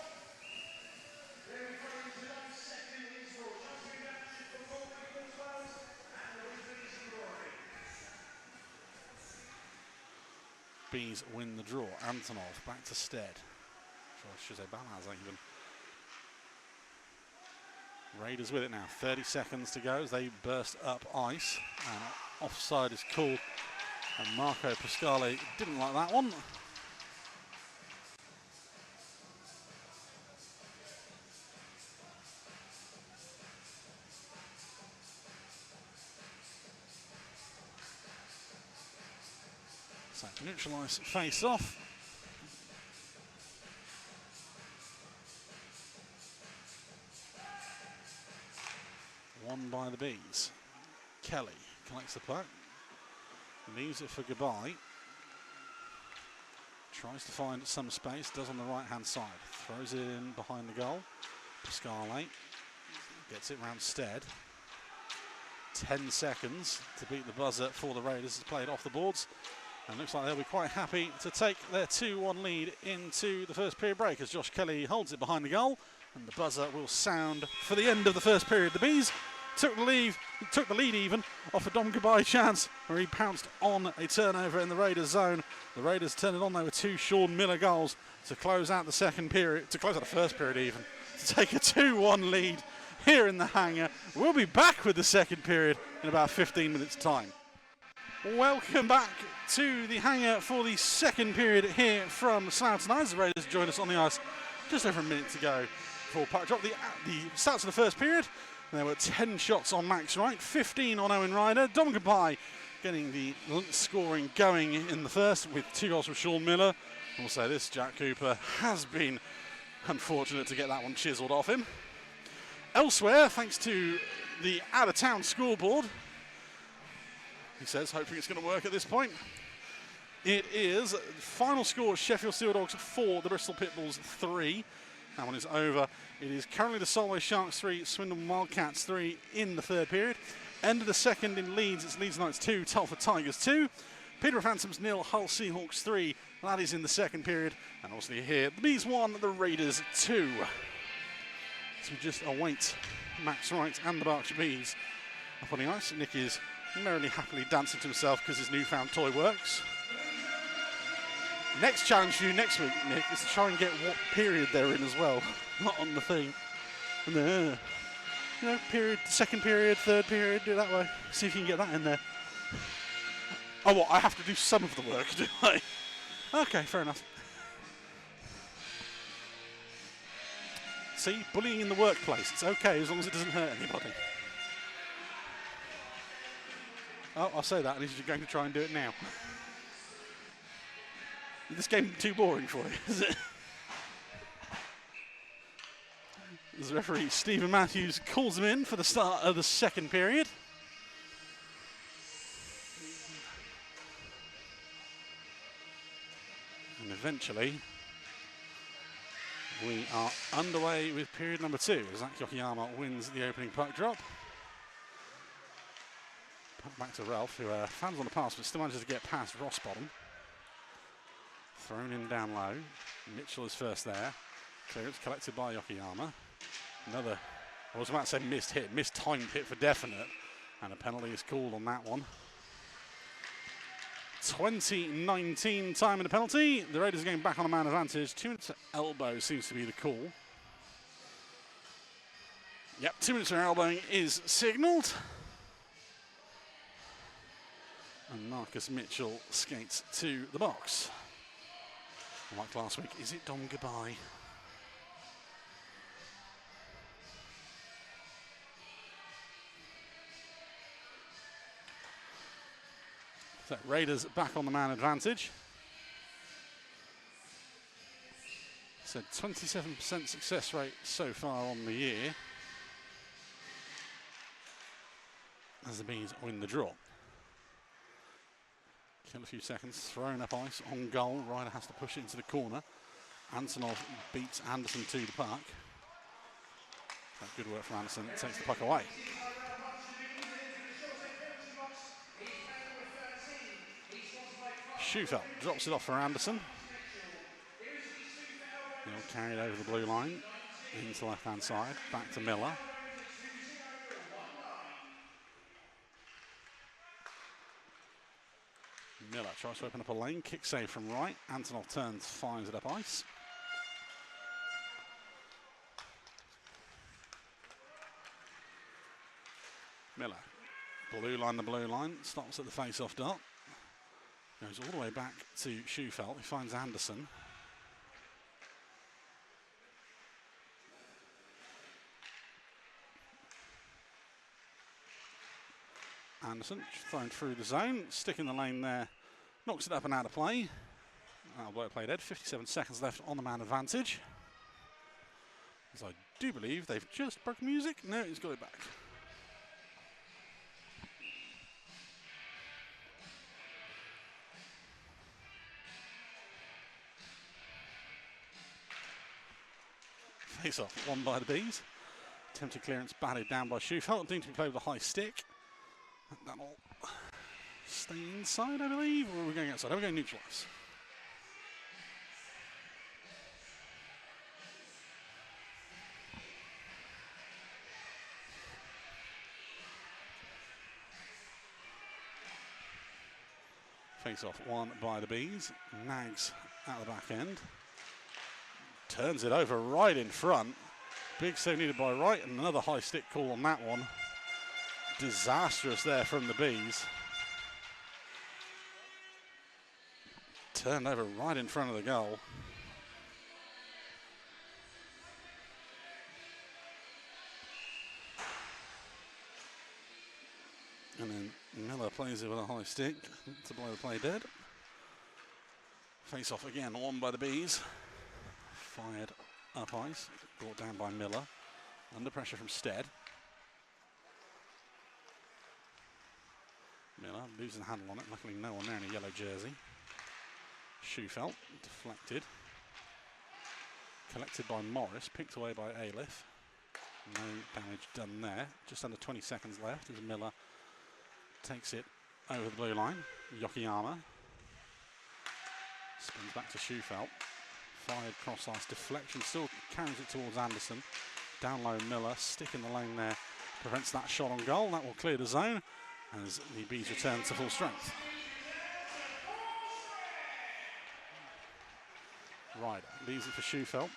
Bees win the draw. Antonov back to Stead. I should say Balaz even. Raiders with it now. 30 seconds to go as they burst up ice. And offside is called. And Marco Pasquale didn't like that one. So neutralise face off. Won by the Bees. Kelly collects the puck. Leaves it for goodbye. Tries to find some space. Does on the right hand side. Throws it in behind the goal. Pasquale gets it round Stead. 10 seconds to beat the buzzer for the Raiders. Has played off the boards. And looks like they'll be quite happy to take their 2-1 lead into the first period break as Josh Kelly holds it behind the goal. And the buzzer will sound for the end of the first period. The Bees took the lead even off a Dom Gabai chance where he pounced on a turnover in the Raiders zone. The Raiders turned it on though with 2 Sean Miller goals to close out the second period, to close out the first period even, to take a 2-1 lead here in the hangar. We'll be back with the second period in about 15 minutes time. Welcome back to the hangar for the second period here from Slough tonight. The Raiders join us on the ice just over a minute to go before puck drop. The starts of the first period, there were 10 shots on Max Wright, 15 on Owen Ryder. Dom Gabai getting the scoring going in the first with 2 goals from Sean Miller. Also, this Jack Cooper has been unfortunate to get that one chiselled off him. Elsewhere, thanks to the out-of-town scoreboard, he says, hoping it's going to work at this point. It is final score: Sheffield Steel Dogs 4, the Bristol Pitbulls 3. That one is over. It is currently the Solway Sharks 3, Swindon Wildcats 3 in the third period. End of the second in Leeds, it's Leeds Knights 2, Telford Tigers 2. Peterborough Phantoms 0, Hull Seahawks 3. That is in the second period. And obviously here, the Bees 1, the Raiders 2. So we just await Max Wright and the Berkshire Bees up on the ice. Nick is merrily, happily dancing to himself because his newfound toy works. Next challenge for you next week, Nick, is to try and get what period they're in as well, not on the thing. And then, you know, period, second period, third period, do it that way. See if you can get that in there. Oh, what? I have to do some of the work, do I? Okay, fair enough. See, bullying in the workplace, it's okay as long as it doesn't hurt anybody. Oh, I'll say that, and you're going to try and do it now. This game too boring for you, is it? As referee Stephen Matthews calls him in for the start of the second period. And eventually, we are underway with period number 2. Zach Yokoyama wins the opening puck drop. Back to Ralph, who fans on the pass, but still manages to get past Rossbottom. Thrown in down low. Mitchell is first there. Clearance collected by Yokoyama. Another, I was about to say missed hit, mistimed hit for definite. And a penalty is called on that one. 20:19 time in the penalty. The Raiders are going back on a man advantage. 2 minutes of elbow seems to be the call. Yep, 2 minutes of elbowing is signalled. And Marcus Mitchell skates to the box. Like last week, is it Dom Gabai? So Raiders back on the man advantage. So 27% success rate so far on the year as the Bees win the draw. Kill a few seconds, thrown up ice on goal. Ryder has to push it into the corner. Antonov beats Anderson to the puck. That's good work from Anderson. It takes the puck away. Schufelt drops it off for Anderson. They'll carry it over the blue line, into the left-hand side, back to Miller. Miller tries to open up a lane, kick save from right. Antonov turns, fires it up ice. Miller, blue line, stops at the face-off dot. Goes all the way back to Schufelt. He finds Anderson. Anderson thrown through the zone, stick in the lane there, knocks it up and out of play. Well played, Ed. 57 seconds left on the man advantage. As I do believe they've just broken music. No, he's got it back. Face off, won by the Bees. Attempted clearance batted down by Schufelt. Needing to be played with a high stick. That'll stay inside, I believe, or are we going outside? Are we going neutralise? Face off won by the Bees. Nags at the back end. Turns it over right in front. Big save needed by Wright, and another high stick call on that one. Disastrous there from the Bees. Turned over right in front of the goal. And then Miller plays it with a high stick to blow the play dead. Face off again, won by the Bees. Fired up ice, brought down by Miller. Under pressure from Stead. Miller losing the handle on it, luckily no one there in a yellow jersey. Schufelt, deflected. Collected by Morris, picked away by Aliff. No damage done there. Just under 20 seconds left as Miller takes it over the blue line. Yokoyama spins back to Schufelt. Fired cross ice, deflection, still carries it towards Anderson. Down low Miller, stick in the lane there, prevents that shot on goal. That will clear the zone as the Bees return to full strength. Ryder leaves it for Schufelt.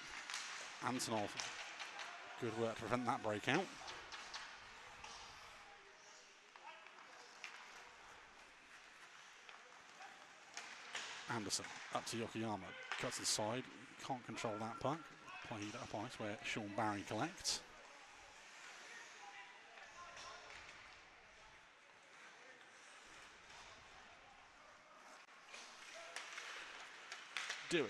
Antonov, good work to prevent that breakout. Anderson up to Yokoyama, cuts inside, can't control that puck. Played up ice where Sean Barry collects. Dewey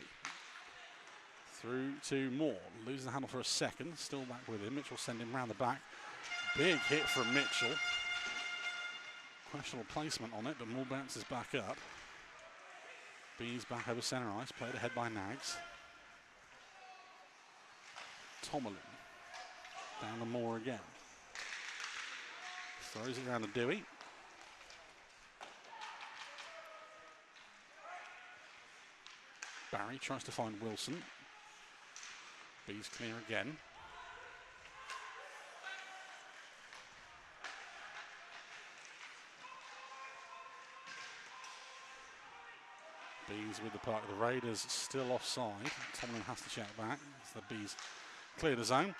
through to Moore, loses the handle for a second, still back with him. Mitchell send him round the back. Big hit from Mitchell. Questionable placement on it, but Moore bounces back up. Bees back over centre ice, played ahead by Nags. Tomalin down to Moore again. Throws it around to Dewey. Barry tries to find Wilson. Bees clear again. Bees with the puck. The Raiders still offside. Tomlin has to check back as the Bees clear the zone.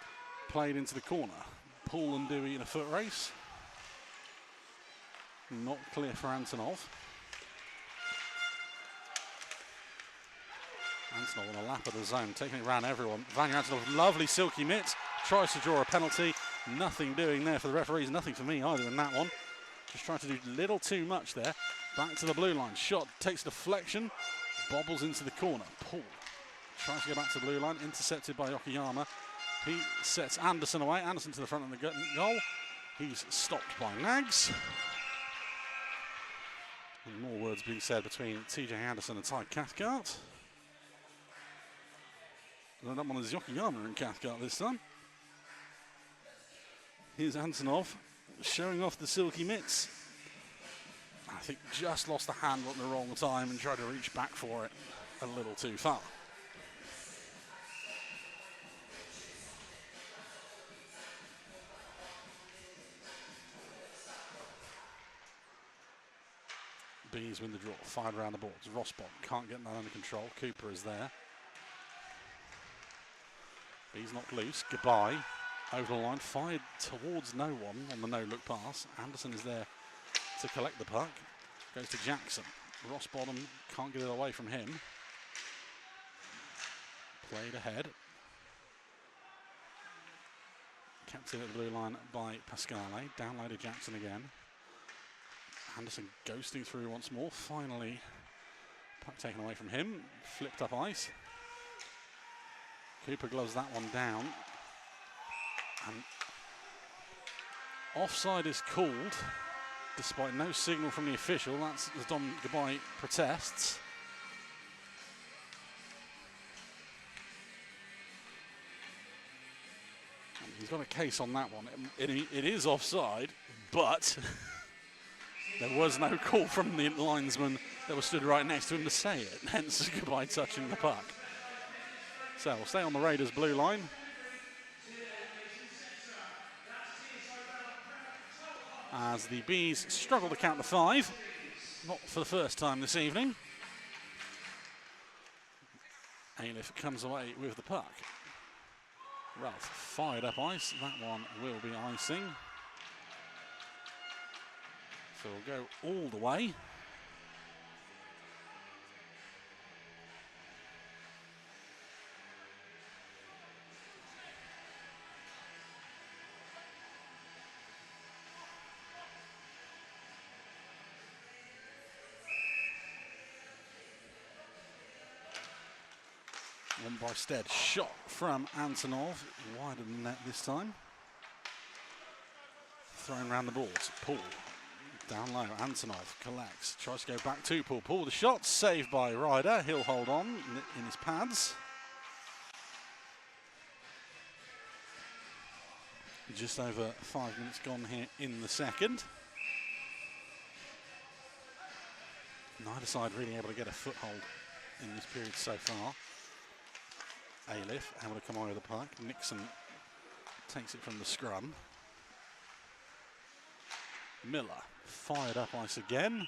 Played into the corner. Poole and Dewey in a foot race. Not clear for Antonov. Antonov on a lap of the zone, taking it around everyone. Vanya Antonov, lovely silky mitts. Tries to draw a penalty. Nothing doing there for the referees. Nothing for me either in that one. Just trying to do a little too much there. Back to the blue line. Shot takes deflection. Bobbles into the corner. Paul tries to go back to the blue line. Intercepted by Yokoyama. He sets Anderson away. Anderson to the front of the goal. He's stopped by Nags. And more words being said between TJ Anderson and Ty Cathcart. That one is Yokoyama and Cathcart this time. Here's Antonov showing off the silky mitts. I think just lost the handle at the wrong time and tried to reach back for it a little too far. Bees win the draw. Fired around the boards. Rossbot can't get that under control. Cooper is there. Bees knocked loose. Goodbye. Over the line. Fired towards no one on the no-look pass. Anderson is there to collect the puck. Goes to Jackson. Rossbottom can't get it away from him. Played ahead. Kept in at the blue line by Pascale. Down low to Jackson again. Anderson ghosting through once more. Finally, puck taken away from him. Flipped up ice. Cooper gloves that one down. And offside is called, despite no signal from the official. That's as Dom Goodbye protests. And he's got a case on that one. It is offside, but there was no call from the linesman that was stood right next to him to say it, hence Goodbye touching the puck. So we'll stay on the Raiders' blue line. As the Bees struggle to count the 5, not for the first time this evening. Ailiff comes away with the puck. Ralph fired up ice, that one will be icing. So we'll go all the way. One by Stead, shot from Antonov, wider than net this time. Thrown around the boards, Paul, down low, Antonov collects, tries to go back to Paul. Paul, the shot, saved by Ryder, he'll hold on in his pads. Just over 5 minutes gone here in the second. Neither side really able to get a foothold in this period so far. Ailiff able to come away with the puck. Nixon takes it from the scrum. Miller fired up ice again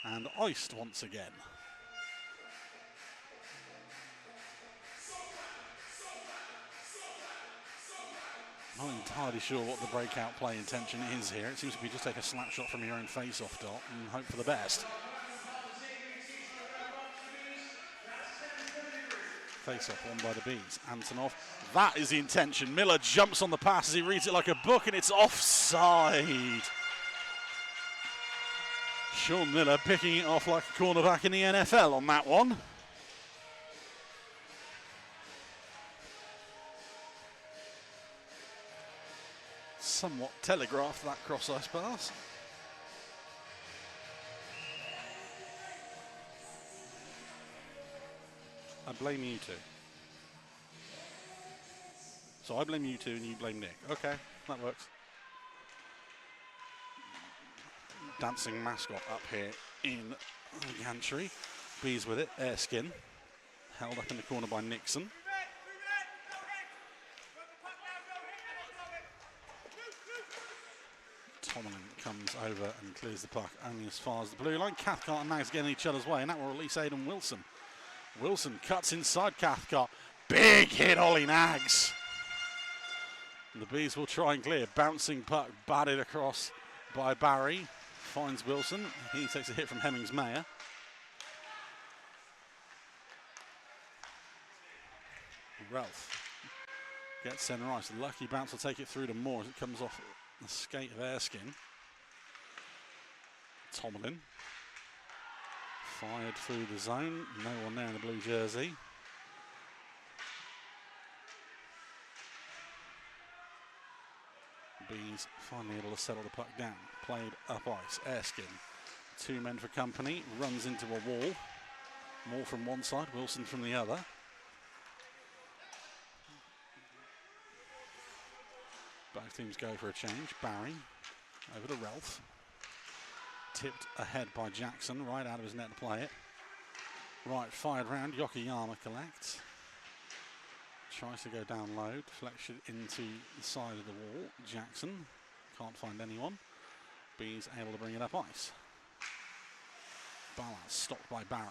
and iced once again. Not entirely sure what the breakout play intention is here. It seems to be just take a slap shot from your own face-off dot and hope for the best. Face-off won by the Bees. Antonov, that is the intention. Miller jumps on the pass as he reads it like a book, and it's offside. Sean Miller picking it off like a cornerback in the NFL on that one. Somewhat telegraphed, that cross-ice pass. I blame you two. So I blame you two and you blame Nick. Okay, that works. Dancing mascot up here in the gantry. Bees with it, Erskine. Held up in the corner by Nixon. Tomlin comes over and clears the puck only as far as the blue line. Cathcart and Nags getting each other's way, and that will release Aidan Wilson. Wilson cuts inside Cathcart. Big hit, Ollie Nags. And the Bees will try and clear. Bouncing puck batted across by Barry. Finds Wilson. He takes a hit from Hemmings-Mayer. Ralph gets center ice. Lucky bounce will take it through to Moore as it comes off the skate of Erskine. Tomlin. Fired through the zone. No one there in the blue jersey. Bees finally able to settle the puck down. Played up ice. Erskine. 2 men for company. Runs into a wall. Moore from one side. Wilson from the other. Both teams go for a change. Barry over to Ralph. Tipped ahead by Jackson, right out of his net to play it. Right, fired round, Yokoyama collects. Tries to go down low, deflection into the side of the wall. Jackson can't find anyone. Bees able to bring it up ice. Ballas stopped by Barry.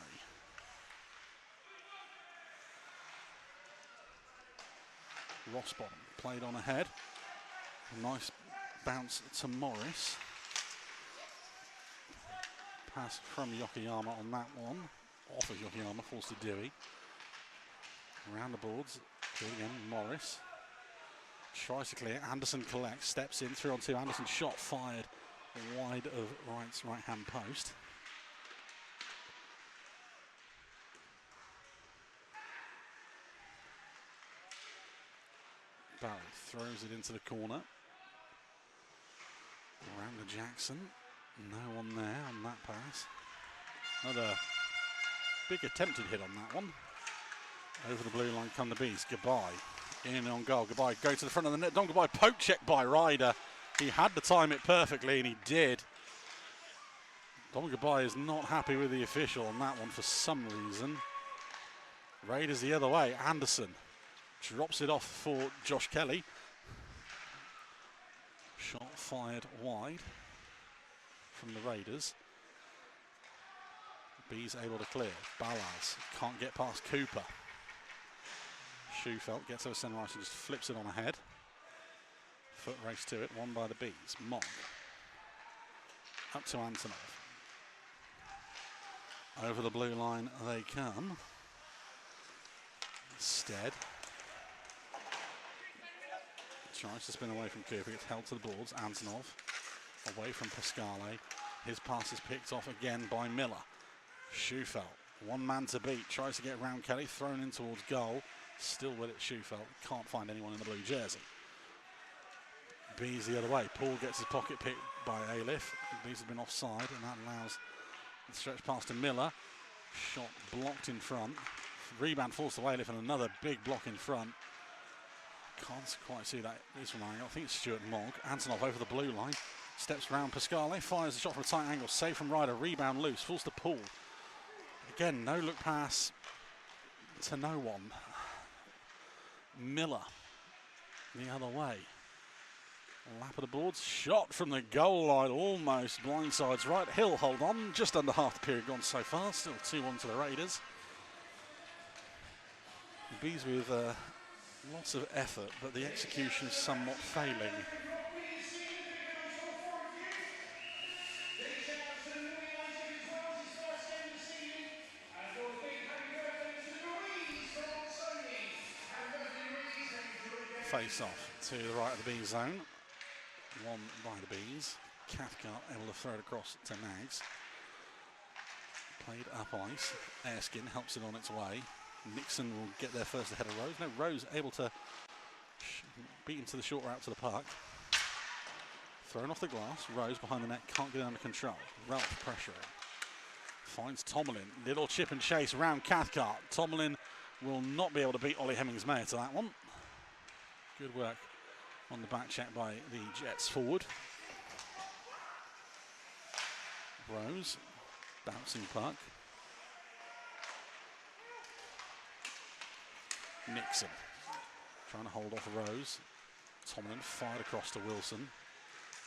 Rossbottom played on ahead. A nice bounce to Morris. Pass from Yokoyama on that one. Off of Yokoyama, falls to Dewey. Around the boards. Good again, Morris. Tries to clear. Anderson collects, steps in, 3-on-2. Anderson shot fired wide of Wright's right-hand post. Barry throws it into the corner. Around to Jackson. No one there on that pass. Another big attempted hit on that one. Over the blue line come the Bees. Goodbye. In on goal. Goodbye. Go to the front of the net. Don Goodbye. Poke check by Ryder. He had to time it perfectly, and he did. Don Goodbye is not happy with the official on that one for some reason. Raiders the other way. Anderson drops it off for Josh Kelly. Shot fired wide from the Raiders. Bees able to clear. Ballas can't get past Cooper. Schufelt gets over centre ice and just flips it on ahead. Foot race to it, won by the Bees. Mogg. Up to Antonov. Over the blue line they come. Stead. Tries to spin away from Cooper, gets held to the boards. Antonov away from Pascale. His pass is picked off again by Miller. Schufelt, one man to beat, tries to get around Kelly, thrown in towards goal. Still with it, Schufelt, can't find anyone in the blue jersey. Bees the other way. Paul gets his pocket picked by Aliff. Bees has been offside, and that allows the stretch pass to Miller. Shot blocked in front. Rebound falls to Aliff, and another big block in front. Can't quite see that this one. I think it's Stuart Mogg. Antonov over the blue line. Steps around Pascale. Fires the shot from a tight angle. Save from Ryder. Rebound loose. Falls to Paul. Again, no look pass to no one. Miller the other way. Lap of the boards. Shot from the goal line. Almost blindsides right. Hill hold on. Just under half the period gone so far. Still 2-1 to the Raiders. The Bees with lots of effort, but the execution is somewhat failing. Face off to the right of the Bees zone. Won by the Bees. Cathcart able to throw it across to Nags. Played up ice. Erskine helps it on its way. Nixon will get there first ahead of Rose. No, Rose able to beat into the short route to the park. Thrown off the glass. Rose behind the net, can't get it under control. Ralph pressuring. Finds Tomlin. Little chip and chase around Cathcart. Tomlin will not be able to beat Ollie Hemmings-Mayer to that one. Good work on the back check by the Jets forward. Rose, bouncing puck. Nixon trying to hold off Rose. Tomlin fired across to Wilson.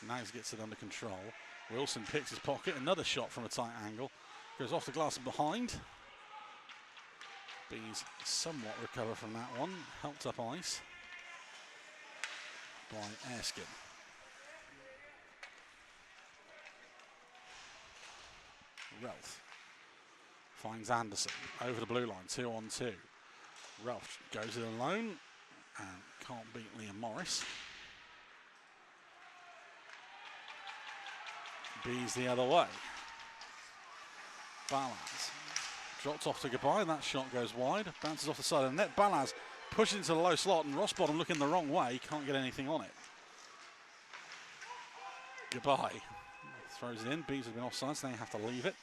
Nags gets it under control. Wilson picks his pocket. Another shot from a tight angle. Goes off the glass and behind. Bees somewhat recover from that one. Helped up ice by Erskine. Ralph finds Anderson over the blue line, 2-on-2. Ralph goes it alone and can't beat Liam Morris. Bees the other way. Ballas drops off to Goodbye, and that shot goes wide. Bounces off the side of the net. Ballas pushes into the low slot, and Rossbottom looking the wrong way. Can't get anything on it. Goodbye. Throws it in. Bees have been offside, so they have to leave it.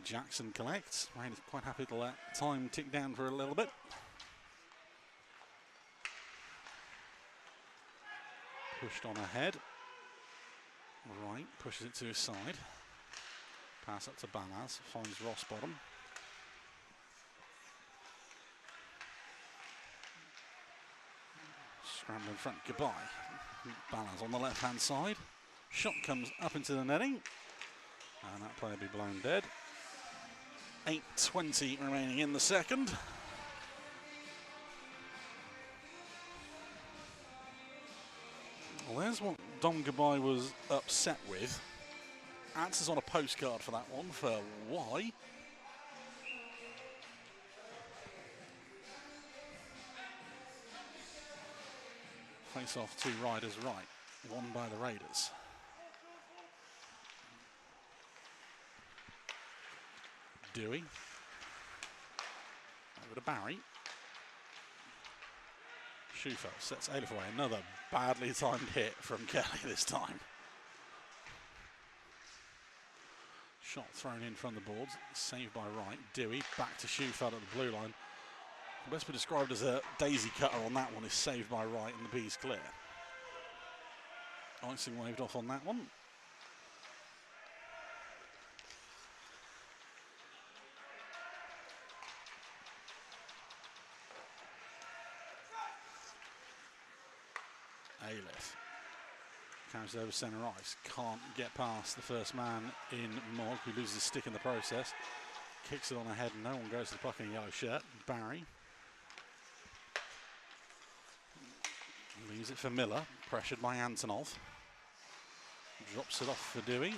Jackson collects. Rain is quite happy to let time tick down for a little bit. Pushed on ahead. Right, pushes it to his side. Pass up to Ballas, finds Rossbottom. Scramble in front, Goodbye. Ballas on the left-hand side. Shot comes up into the netting. And that player will be blown dead. 8:20 remaining in the second. Well, there's what Dom Gabai was upset with. Answers on a postcard for that one for why. Face off, two riders right, one by the Raiders. Dewey. Over to Barry. Schufel sets Ailif away. Another badly timed hit from Kelly this time. Shot thrown in from the boards. Saved by Wright. Dewey back to Schufel at the blue line. Best be described as a daisy cutter on that one is saved by Wright and the B's clear. Icing waved off on that one. Ailif carries over centre ice, can't get past the first man in Mogg, who loses his stick in the process. Kicks it on ahead, no one goes to the puck in a yellow shirt. Barry leaves it for Miller, pressured by Antonov. Drops it off for Dewey.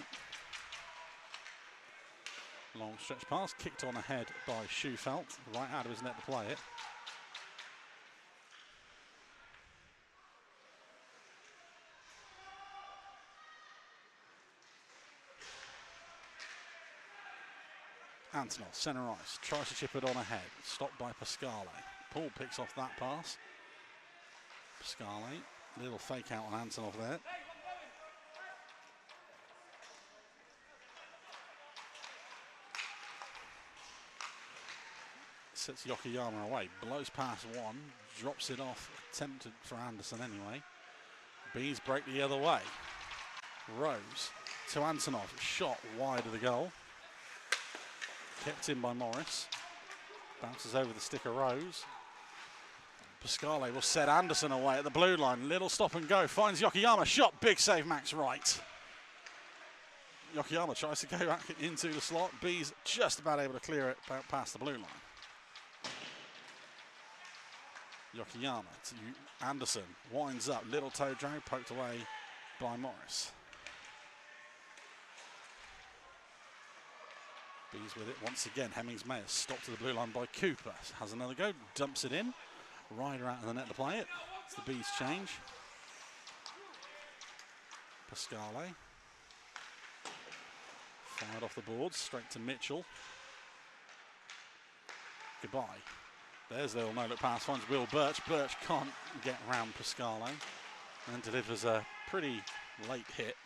Long stretch pass, kicked on ahead by Schufelt, right out of his net to play it. Antonov, centre ice, tries to chip it on ahead, stopped by Pascale. Paul picks off that pass. Pascale, little fake out on Antonov there. Sets Yokoyama away, blows past one, drops it off, attempted for Anderson anyway. Bees break the other way. Rose to Antonov, shot wide of the goal. Kept in by Morris. Bounces over the stick of Rose. Pascale will set Anderson away at the blue line. Little stop and go. Finds Yokoyama. Shot. Big save, Max Wright. Yokoyama tries to go back into the slot. B's just about able to clear it past the blue line. Yokoyama to Anderson. Winds up. Little toe drag. Poked away by Morris. Bees with it once again. Hemmings-Mayers stopped to the blue line by Cooper. Has another go, dumps it in. Ryder out of the net to play it. It's the Bees change. Pascale. Fired off the boards, straight to Mitchell. Goodbye. There's the little no-look pass, finds Will Birch. Birch can't get round Pascale and delivers a pretty late hit.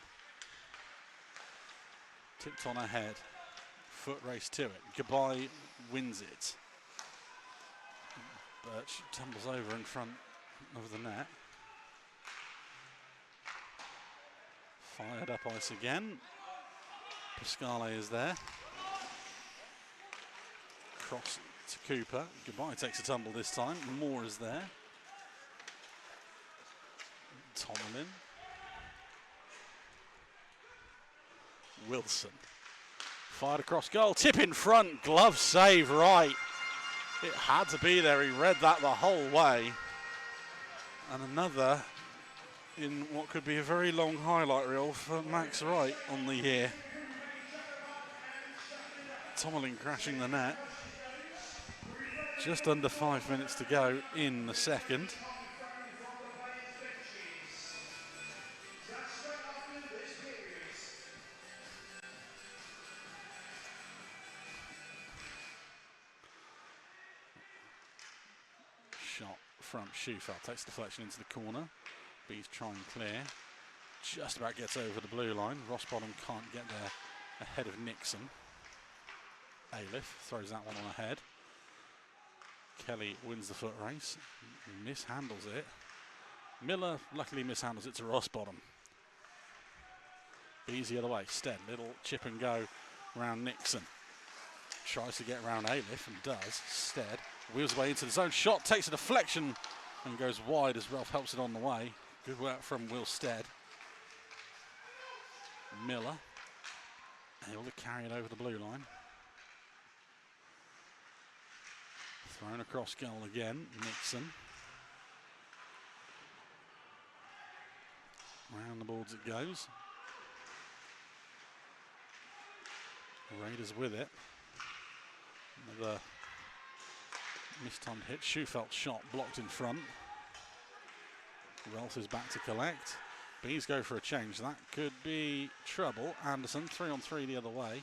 Tipped on ahead. Foot race to it. Goodbye wins it. Birch tumbles over in front of the net. Fired up ice again. Pascale is there. Cross to Cooper. Goodbye takes a tumble this time. Moore is there. Tomlin. Wilson. Fired across goal, tip in front, glove save right. It had to be there, he read that the whole way. And another in what could be a very long highlight reel for Max Wright on the year. Tomlin crashing the net. Just under 5 minutes to go in the second. Shot from Schufel, takes deflection into the corner. Bees try and clear. Just about gets over the blue line. Rossbottom can't get there ahead of Nixon. Ailif throws that one on ahead. Kelly wins the foot race. Mishandles it. Miller luckily mishandles it to Rossbottom. Bees the other way. Stead, little chip and go around Nixon. Tries to get around Ailif and does. Stead wheels away into the zone. Shot takes a deflection and goes wide as Ralph helps it on the way. Good work from Will Stead. Miller able to carry it over the blue line. Thrown across goal again, Nixon. Round the boards it goes. Raiders with it. Another mistimed hit. Schufeld's shot blocked in front. Ralph is back to collect. Bees go for a change. That could be trouble. Anderson 3-on-3 the other way.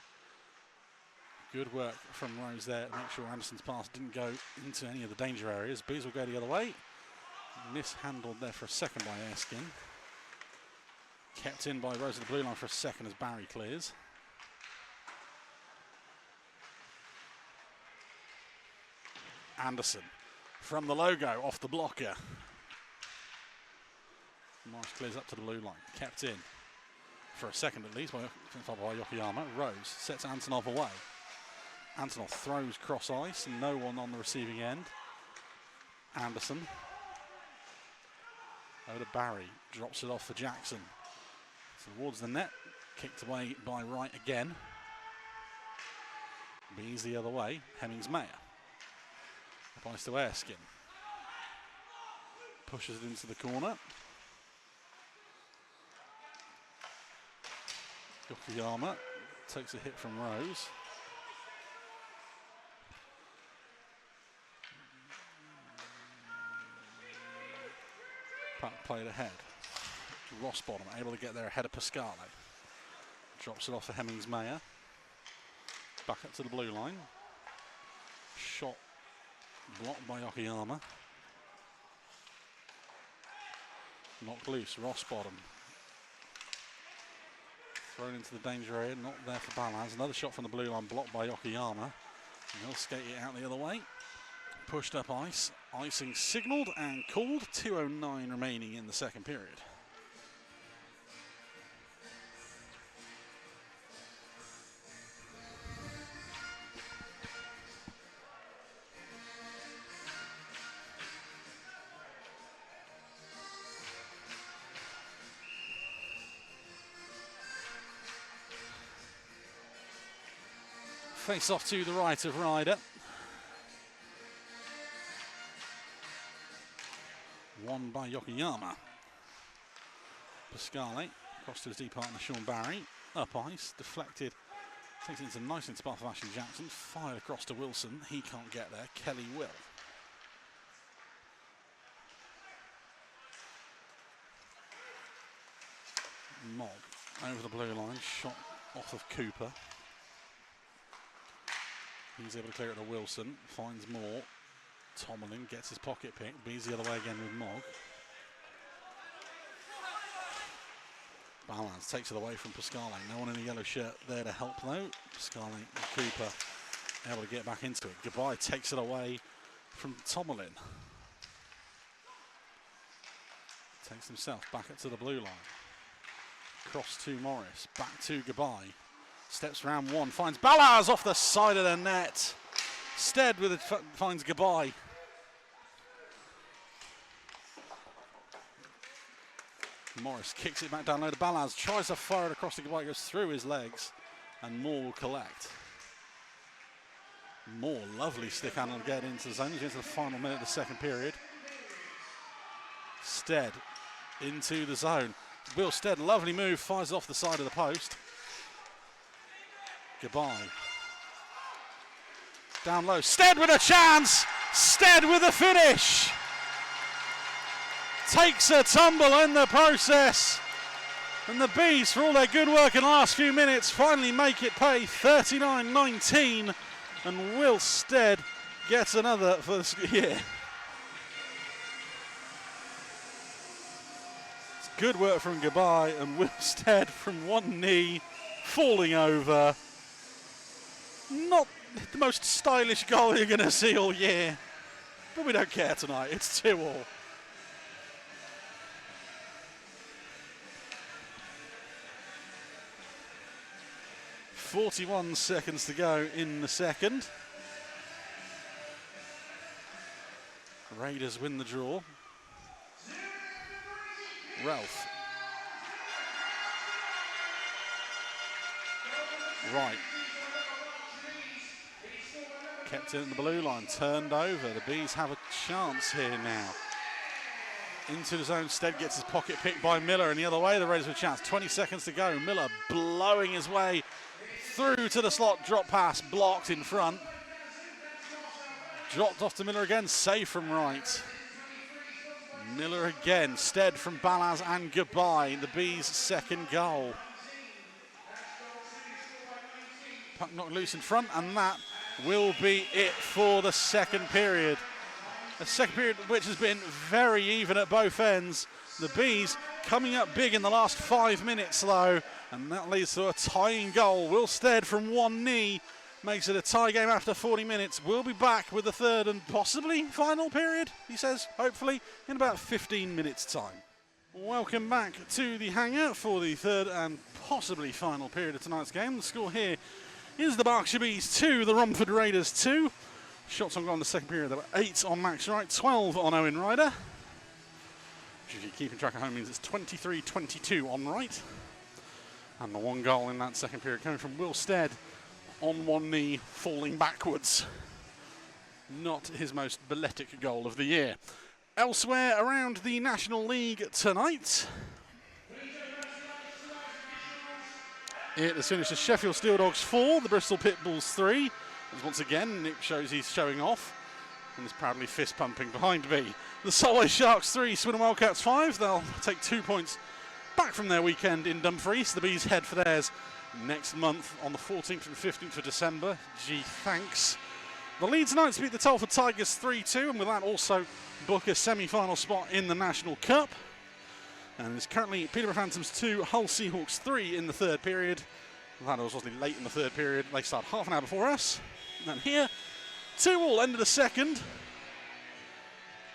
Good work from Rose there to make sure Anderson's pass didn't go into any of the danger areas. Bees will go the other way. Mishandled there for a second by Erskine. Kept in by Rose at the blue line for a second as Barry clears. Anderson from the logo off the blocker. Morris clears up to the blue line. Kept in for a second at least by Yokoyama. Rose sets Antonov away. Antonov throws cross ice. No one on the receiving end. Anderson. Over to Barry. Drops it off for Jackson. Towards the net. Kicked away by Wright again. Bees the other way. Hemmings-Mayer. Applies to Erskine. Pushes it into the corner. Yokoyama takes a hit from Rose. Puck played ahead. Rossbottom able to get there ahead of Pascale. Drops it off for Hemmings-Mayer. Back up to the blue line. Shot blocked by Yokoyama. Knocked loose, Rossbottom. Thrown into the danger area, not there for Balaz. Another shot from the blue line, blocked by Yokoyama. And he'll skate it out the other way. Pushed up ice. Icing signalled and called. 2:09 remaining in the second period. Face off to the right of Ryder. Won by Yokoyama. Pascale across to his D partner Sean Barry. Up ice, deflected. Takes it into nice into path of Ashley Jackson. Fired across to Wilson. He can't get there. Kelly will. Mogg over the blue line. Shot off of Cooper. He's able to clear it to Wilson. Finds more. Tomlin gets his pocket pick. Bees the other way again with Mogg. Balance takes it away from Pascale. No one in a yellow shirt there to help though. Pascale and Cooper able to get back into it. Goodbye takes it away from Tomlin. Takes himself back up to the blue line. Cross to Morris. Back to Goodbye. Steps round one. Finds Balaz off the side of the net. Stead with it finds Goodbye. Morris kicks it back down low to Balaz. Tries to fire it across the Goodbye. Goes through his legs. And Moore will collect. Moore, lovely stick handle to get into the zone. Into the final minute of the second period. Stead into the zone. Will Stead, lovely move. Fires off the side of the post. Goodbye. Down low. Stead with a chance. Stead with a finish. Takes a tumble in the process. And the Bees, for all their good work in the last few minutes, finally make it pay 39-19. And Will Stead gets another for this year. It's good work from Goodbye and Will Stead from one knee falling over. Not the most stylish goal you're going to see all year, but we don't care tonight. It's 2-2. .41 seconds to go in the second. Raiders win the draw. Ralph. Right. Kept in the blue line, turned over. The Bees have a chance here now. Into the zone, Stead gets his pocket picked by Miller, and the other way the Raiders have a chance. 20 seconds to go. Miller blowing his way through to the slot, drop pass, blocked in front. Dropped off to Miller again, safe from right. Miller again, Stead from Balaz and goodbye. The Bees' second goal. Puck knocked loose in front, and that will be it for the second period. A second period which has been very even at both ends. The Bees coming up big in the last 5 minutes though, and that leads to a tying goal. Will Stead from one knee makes it a tie game after 40 minutes. We'll be back with the third and possibly final period, he says, hopefully, in about 15 minutes time. Welcome back to the hangar for the third and possibly final period of tonight's game. The score here is the Berkshire Bees 2, the Romford Raiders 2. Shots on goal in the second period. There were 8 on Max Wright, 12 on Owen Ryder. Which, if you're keeping track at home, means it's 23-22 on Wright. And the one goal in that second period coming from Will Stead on one knee, falling backwards. Not his most balletic goal of the year. Elsewhere around the National League tonight, it has finished as Sheffield Steel Dogs 4, the Bristol Pitbulls 3. As once again, Nick shows he's showing off and is proudly fist pumping behind me. The Solway Sharks 3, Swindon Wildcats 5. They'll take 2 points back from their weekend in Dumfries. The Bees head for theirs next month on the 14th and 15th of December. Gee, thanks. The Leeds Knights beat the Telford Tigers 3-2, and with that also book a semi-final spot in the National Cup. And it's currently Peterborough Phantoms 2, Hull Seahawks 3 in the third period. That was obviously late in the third period. They start half an hour before us. And here, 2-2, end of the second,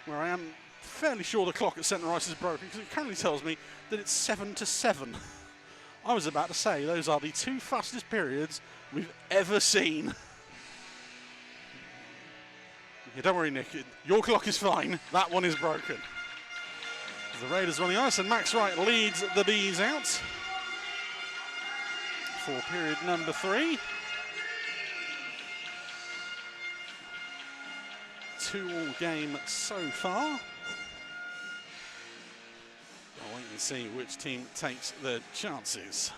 where I am fairly sure the clock at centre ice is broken because it currently tells me that it's 7-7. I was about to say those are the 2 fastest periods we've ever seen. Yeah, don't worry, Nick. Your clock is fine. That one is broken. The Raiders are on the ice, and Max Wright leads the Bees out for period number 3. 2-2 game so far. I'll wait and see which team takes the chances.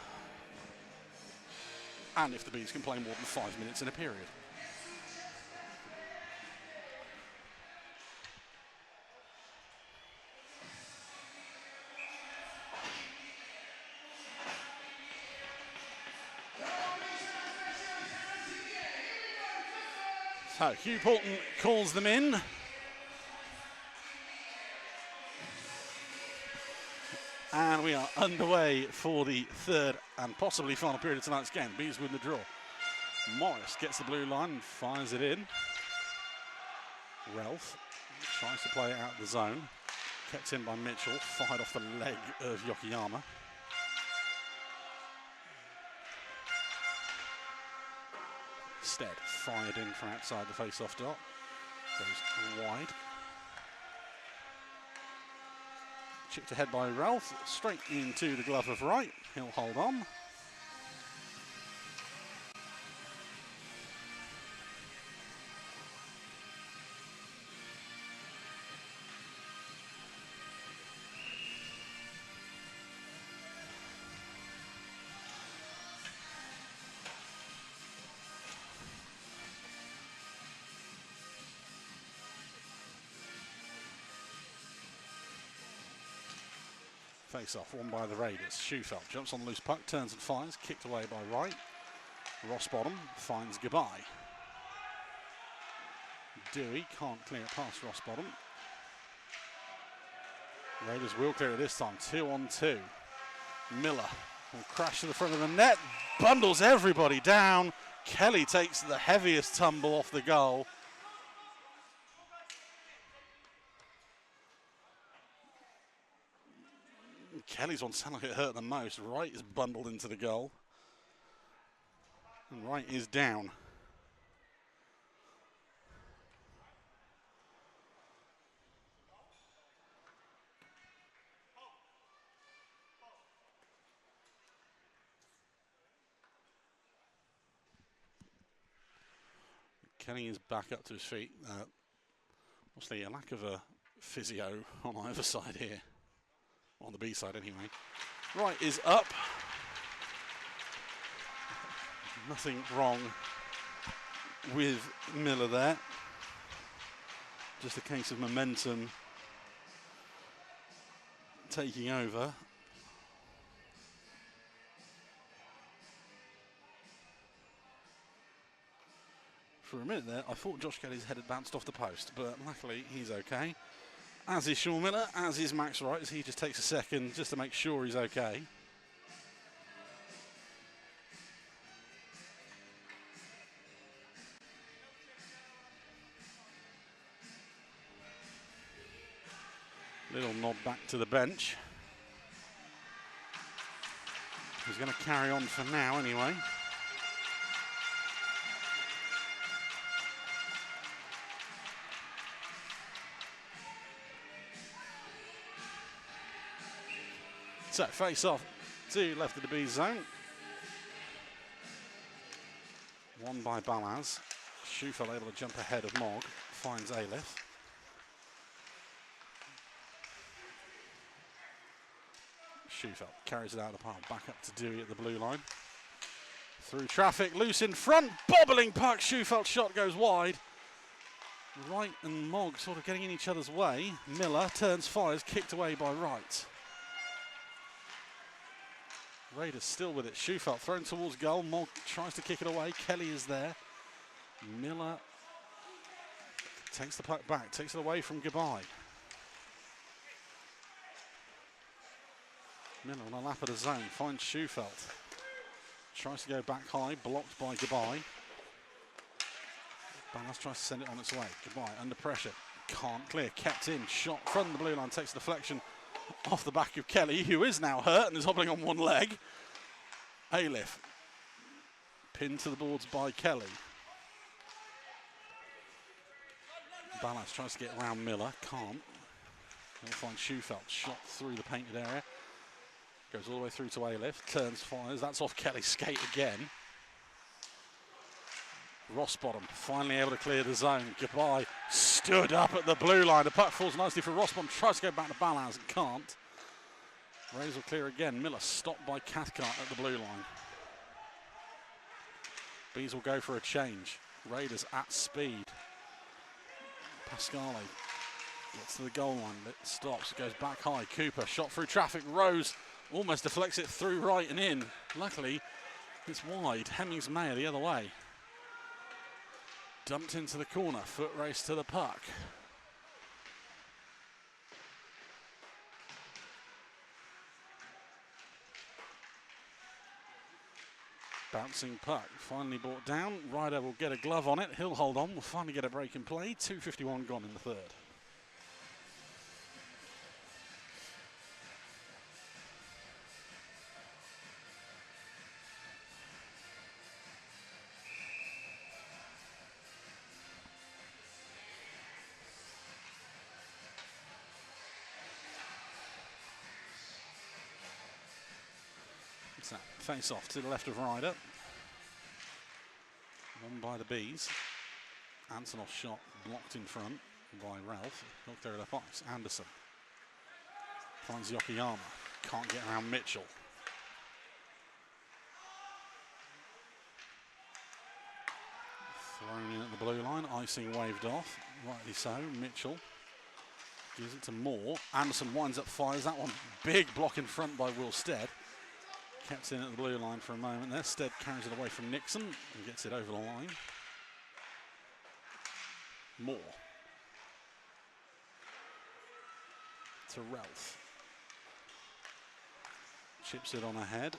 And if the Bees can play more than 5 minutes in a period. So Hugh Poulton calls them in. And we are underway for the third and possibly final period of tonight's game. Bees win the draw. Morris gets the blue line and fires it in. Ralph tries to play it out the zone. Kept in by Mitchell, fired off the leg of Yokoyama. Stead fired in from outside the face-off dot. Goes wide. Chipped ahead by Ralph, straight into the glove of Wright. He'll hold on. Face off, won by the Raiders. Schufelt jumps on the loose puck, turns and fires, kicked away by Wright. Rossbottom finds goodbye. Dewey can't clear it past Rossbottom. Raiders will clear it this time, 2-on-2. Miller will crash to the front of the net, bundles everybody down. Kelly takes the heaviest tumble off the goal. Kelly's one sounded like it hurt the most. Wright is bundled into the goal. And Wright is down. Kelly is back up to his feet. Mostly a lack of a physio on either side here. On the B side anyway. Right is up. Nothing wrong with Miller there. Just a case of momentum taking over. For a minute there, I thought Josh Kelly's head had bounced off the post, but luckily he's okay. As is Sean Miller, as is Max Wright, as he just takes a second just to make sure he's okay. Little nod back to the bench. He's going to carry on for now anyway. So, face off to left of the B zone. Won by Balaz. Schufel able to jump ahead of Mogg. Finds Alif. Schufel carries it out of the park. Back up to Dewey at the blue line. Through traffic. Loose in front. Bobbling puck. Schufeld's shot goes wide. Wright and Mogg sort of getting in each other's way. Miller turns, fires, kicked away by Wright. Raiders still with it. Schufel thrown towards goal. Mogg tries to kick it away. Kelly is there. Miller takes the puck back, takes it away from Gabai. Miller on a lap of the zone, finds Schufel. Tries to go back high, blocked by Gabai. Ballas tries to send it on its way. Gabai under pressure, can't clear, kept in, shot from the blue line, takes the deflection off the back of Kelly, who is now hurt and is hobbling on one leg. Alif pinned to the boards by Kelly. Ballas tries to get around Miller, can't. He'll find Schufel, shot through the painted area. Goes all the way through to Alif, turns, fires, that's off Kelly's skate again. Rossbottom finally able to clear the zone. Gabai stood up at the blue line. The puck falls nicely for Rossbottom, tries to go back to Balaz and can't. Rays will clear again. Miller stopped by Cathcart at the blue line. Bees will go for a change. Raiders at speed. Pascale gets to the goal line, it stops, it goes back high. Cooper, shot through traffic, Rose almost deflects it through right and in. Luckily, it's wide. Hemmings Mayer the other way. Dumped into the corner, foot race to the puck. Bouncing puck, finally brought down. Ryder will get a glove on it. He'll hold on. We'll finally get a break in play. 2:51 gone in the third. It's that face off to the left of Ryder. Won by the Bees. Antonoff shot blocked in front by Ralph. He'll clear it up ice. Anderson finds Yokoyama. Can't get around Mitchell. Thrown in at the blue line. Icing waved off. Rightly so. Mitchell gives it to Moore. Anderson winds up, fires that one. Big block in front by Will Stead. Kept in at the blue line for a moment there. Stead carries it away from Nixon and gets it over the line. Moore. To Ralph. Chips it on ahead.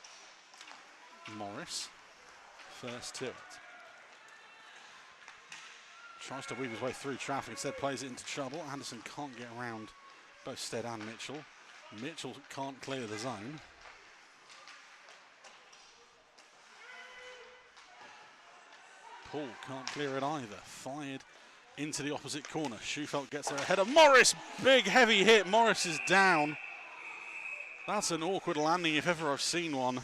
Morris. First to it. Tries to weave his way through traffic. Instead plays it into trouble. Anderson can't get around both Stead and Mitchell. Mitchell can't clear the zone. Paul can't clear it either. Fired into the opposite corner. Schufel gets there ahead of Morris. Big heavy hit. Morris is down. That's an awkward landing if ever I've seen one.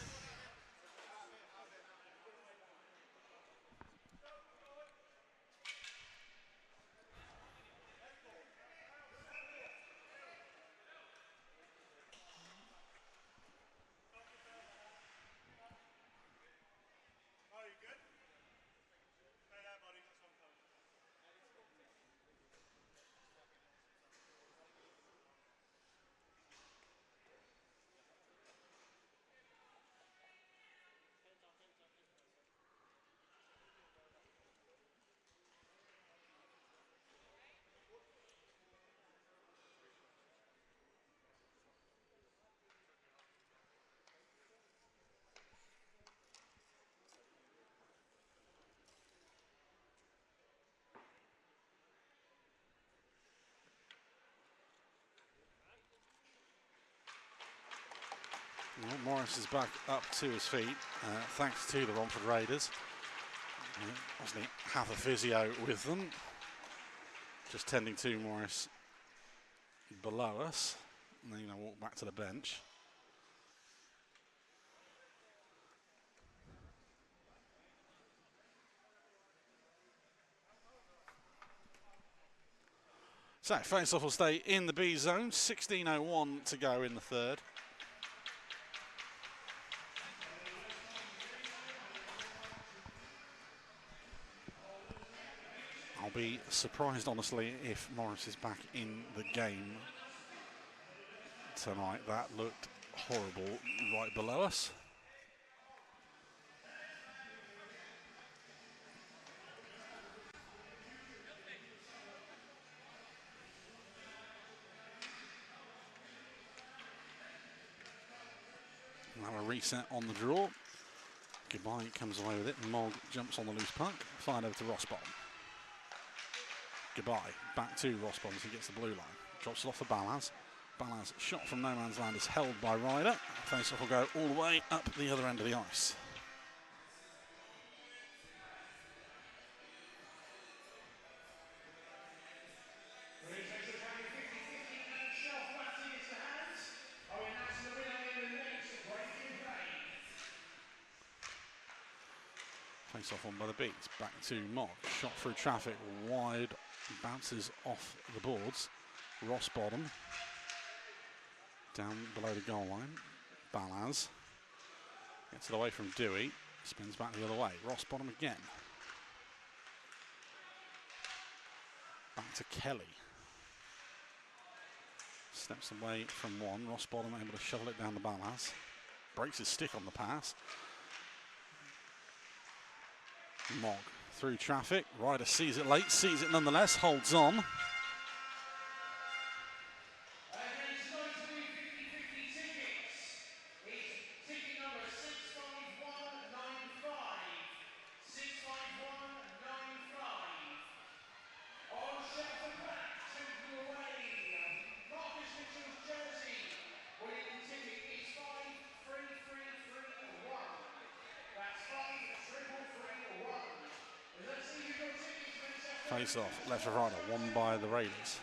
Well, Morris is back up to his feet, thanks to the Romford Raiders. Obviously, have a physio with them, just tending to Morris below us, and then walk back to the bench. So, face-off will stay in the B zone. 16:01 to go in the third. I'll be surprised, honestly, if Morris is back in the game tonight. That looked horrible right below us. Now a reset on the draw. Goodbye comes away with it. Mogg jumps on the loose puck. Fired over to Rossbottom. Goodbye. Back to Rossbottom as he gets the blue line. Drops it off for Balaz. Balaz shot from no man's land is held by Ryder. Face-off will go all the way up the other end of the ice. Face off on by the Beats. Back to Mogg. Shot through traffic. Wide. Bounces off the boards. Rossbottom. Down below the goal line. Balaz. Gets it away from Dewey. Spins back the other way. Rossbottom again. Back to Kelly. Steps away from one. Rossbottom able to shovel it down the Balaz. Breaks his stick on the pass. Mogg through traffic. Ryder sees it late, sees it nonetheless, holds on. Face off, left of Ryder, won by the Raiders.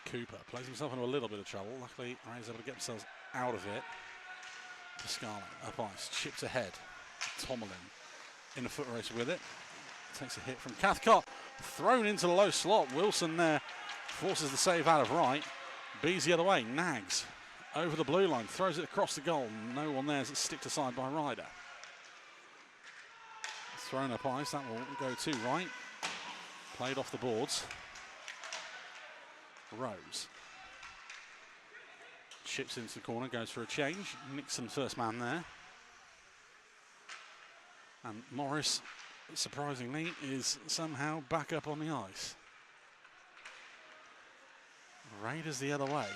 Cooper plays himself into a little bit of trouble. Luckily, Raiders able to get themselves out of it. Pascali up ice, chipped ahead. Tomlin in a foot race with it. Takes a hit from Cathcart, thrown into the low slot. Wilson there forces the save out of right. Bees the other way, nags over the blue line, throws it across the goal. No one there as it's sticked aside by Ryder. Thrown up ice, that will go to right. Played off the boards. Rose. Chips into the corner, goes for a change. Nixon first man there. And Morris, surprisingly, is somehow back up on the ice. Raiders the other way.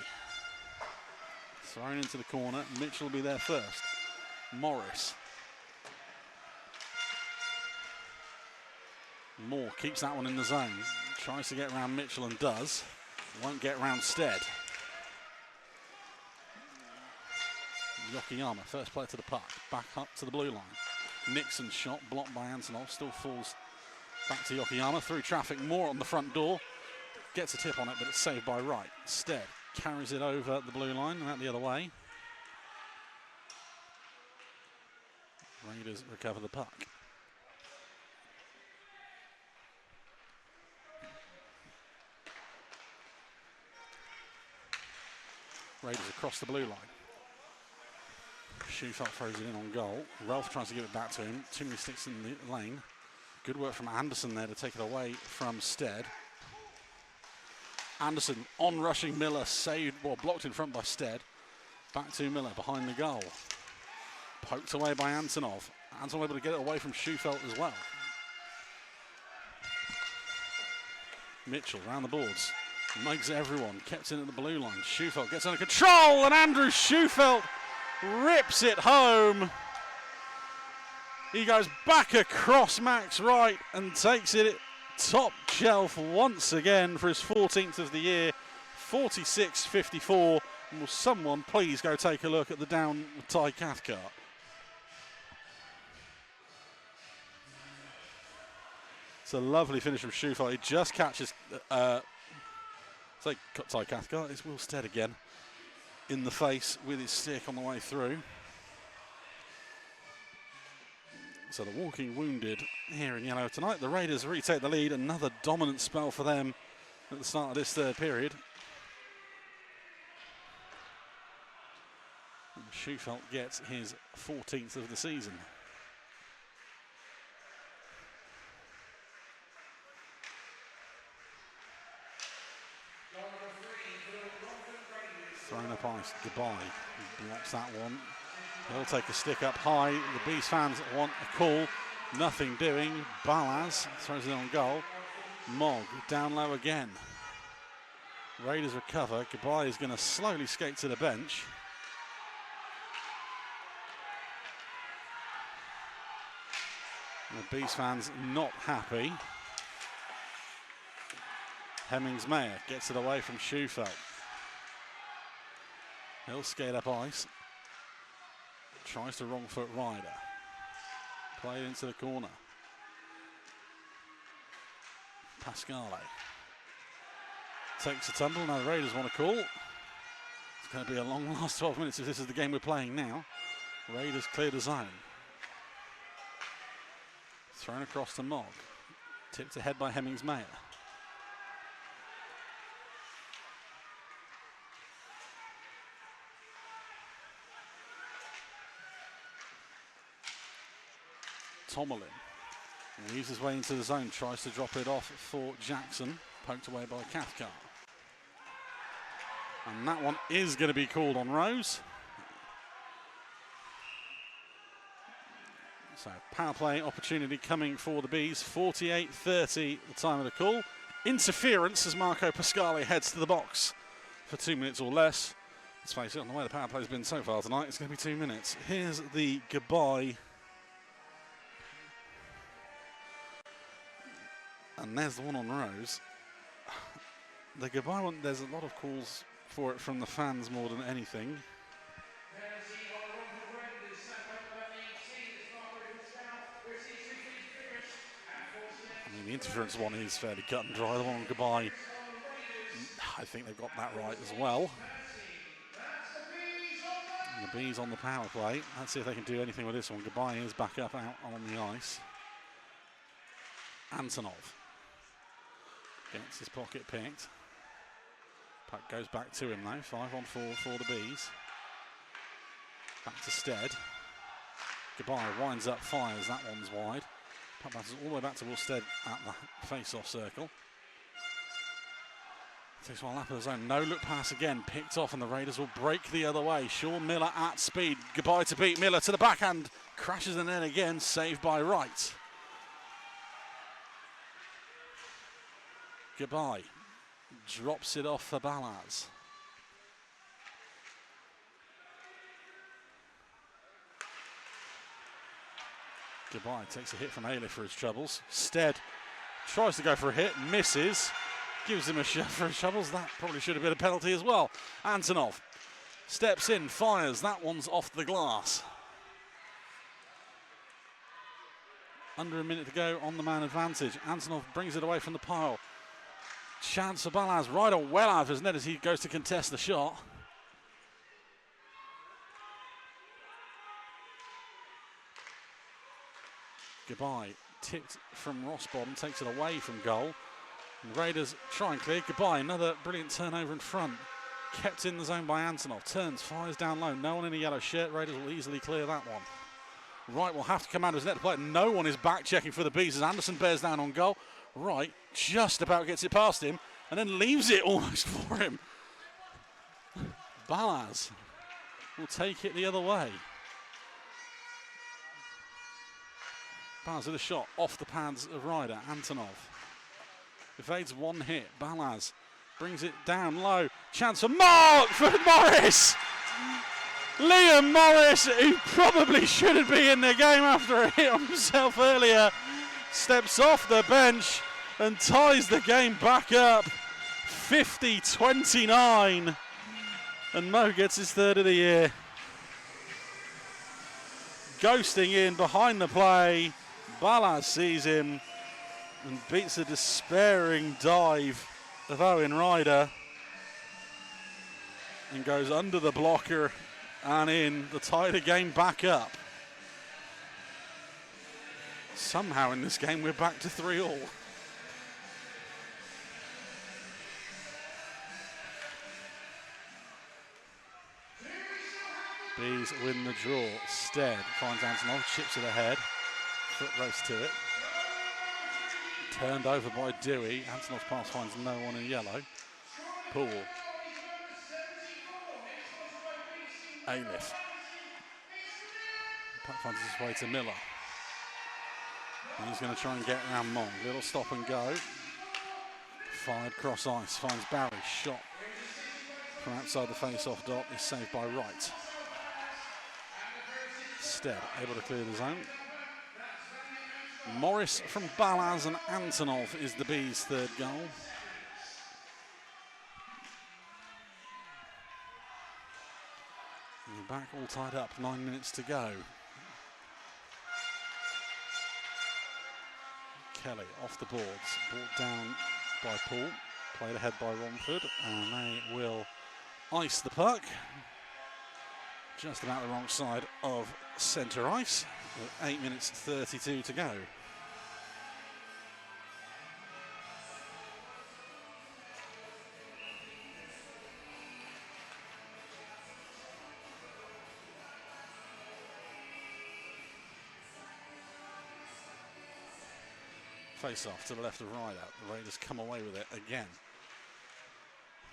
Thrown into the corner, Mitchell will be there first. Morris. Moore keeps that one in the zone. Tries to get around Mitchell and does. Won't get around Stead. Yokoyama, first player to the puck. Back up to the blue line. Nixon's shot blocked by Antonov. Still falls back to Yokoyama. Through traffic, Moore on the front door. Gets a tip on it, but it's saved by Wright. Stead carries it over the blue line and out the other way. Raiders recover the puck. Raiders across the blue line. Schufelt throws it in on goal. Ralph tries to give it back to him. Too many sticks in the lane. Good work from Anderson there to take it away from Stead. Anderson on rushing Miller, saved, well, blocked in front by Stead. Back to Miller behind the goal. Poked away by Antonov. Antonov able to get it away from Schufelt as well. Mitchell round the boards. Makes everyone, kept in at the blue line. Schufelt gets under control and Andrew Schufelt rips it home. He goes back across Max Wright and takes it top shelf once again for his 14th of the year. 46-54, Will someone please go take a look at the down Ty Cathcart? It's a lovely finish from Schufelt. He just catches Ty Cathcart. It's Will Stead again in the face with his stick on the way through. So the walking wounded here in yellow tonight. The Raiders retake the lead. Another dominant spell for them at the start of this third period. And Schufelt gets his 14th of the season. Thrown up ice, goodbye. He blocks that one. He'll take a stick up high. The Bees fans want a call. Nothing doing. Balaz throws it on goal. Mogg down low again. Raiders recover. Goodbye is going to slowly skate to the bench. The Bees fans not happy. Hemmings-Mayer gets it away from Schufelt. He'll skate up ice. Tries to wrong foot Ryder. Played into the corner. Pascale takes a tumble. Now the Raiders want to call. It's going to be a long last 12 minutes if this is the game we're playing now. Raiders clear the zone. Thrown across to Mogg. Tipped ahead by Hemmings-Mayer. Tomalin weaves his way into the zone, tries to drop it off for Jackson, poked away by Cathcart. And that one is going to be called on Rose. So power play opportunity coming for the Bees. 48-30 the time of the call. Interference as Marco Pascale heads to the box for 2 minutes or less. Let's face it, on the way the power play's been so far tonight, it's going to be 2 minutes. Here's the goodbye. And there's the one on Rose. The goodbye one, there's a lot of calls for it from the fans more than anything. I mean, the interference one is fairly cut and dry. The one on goodbye, I think they've got that right as well. And the Bees on the power play. Let's see if they can do anything with this one. Goodbye is back up out on the ice. Antonov gets his pocket picked. Puck goes back to him now. 5-on-4 for the Bees. Back to Stead. Goodbye winds up, fires. That one's wide. Puck bounces all the way back to Will Stead at the face-off circle. Takes one lap of the zone. No look pass again. Picked off, and the Raiders will break the other way. Sean Miller at speed. Goodbye to beat Miller to the backhand. Crashes the net again. Saved by Wright. Goodbye. Drops it off for Balaz. Goodbye takes a hit from Ailey for his troubles. Stead tries to go for a hit, misses. Gives him a shot for his troubles. That probably should have been a penalty as well. Antonov steps in, fires. That one's off the glass. Under a minute to go on the man advantage. Antonov brings it away from the pile. Chance for Balaz. Ryder well out of his net as he goes to contest the shot. Goodbye. Tipped from Rossbottom. Takes it away from goal. And the Raiders try and clear. Goodbye. Another brilliant turnover in front. Kept in the zone by Antonov. Turns, fires down low. No one in a yellow shirt. Raiders will easily clear that one. Wright will have to come out of his net to play. No one is back checking for the Bees as Anderson bears down on goal. Wright just about gets it past him and then leaves it almost for him. Balaz will take it the other way. Balaz with a shot off the pads of Ryder. Antonov evades one hit. Balaz brings it down low. Chance for Morris! Liam Morris, who probably shouldn't be in the game after a hit on himself earlier, steps off the bench and ties the game back up. 50-29 And Mo gets his third of the year. Ghosting in behind the play. Ballas sees him and beats a despairing dive of Owen Ryder and goes under the blocker and in to tie the game back up. Somehow in this game we're back to 3-all. Bees win the draw. Stead finds Antonov, chips it ahead. Foot race to it. Turned over by Dewey. Antonov's pass finds no one in yellow. Poole. Ailiff. Puck finds his way to Miller. And he's going to try and get around Mong. Little stop and go. Fired cross ice. Finds Barry. Shot from outside the face-off dot is saved by Wright. Stead able to clear the zone. Morris from Ballas and Antonov is the Bees' third goal. And we're back all tied up, 9 minutes to go. Kelly off the boards, brought down by Poole, played ahead by Romford, and they will ice the puck. Just about the wrong side of centre ice, with 8 minutes 32 to go. Face off to the left of Ryder. The Raiders come away with it again.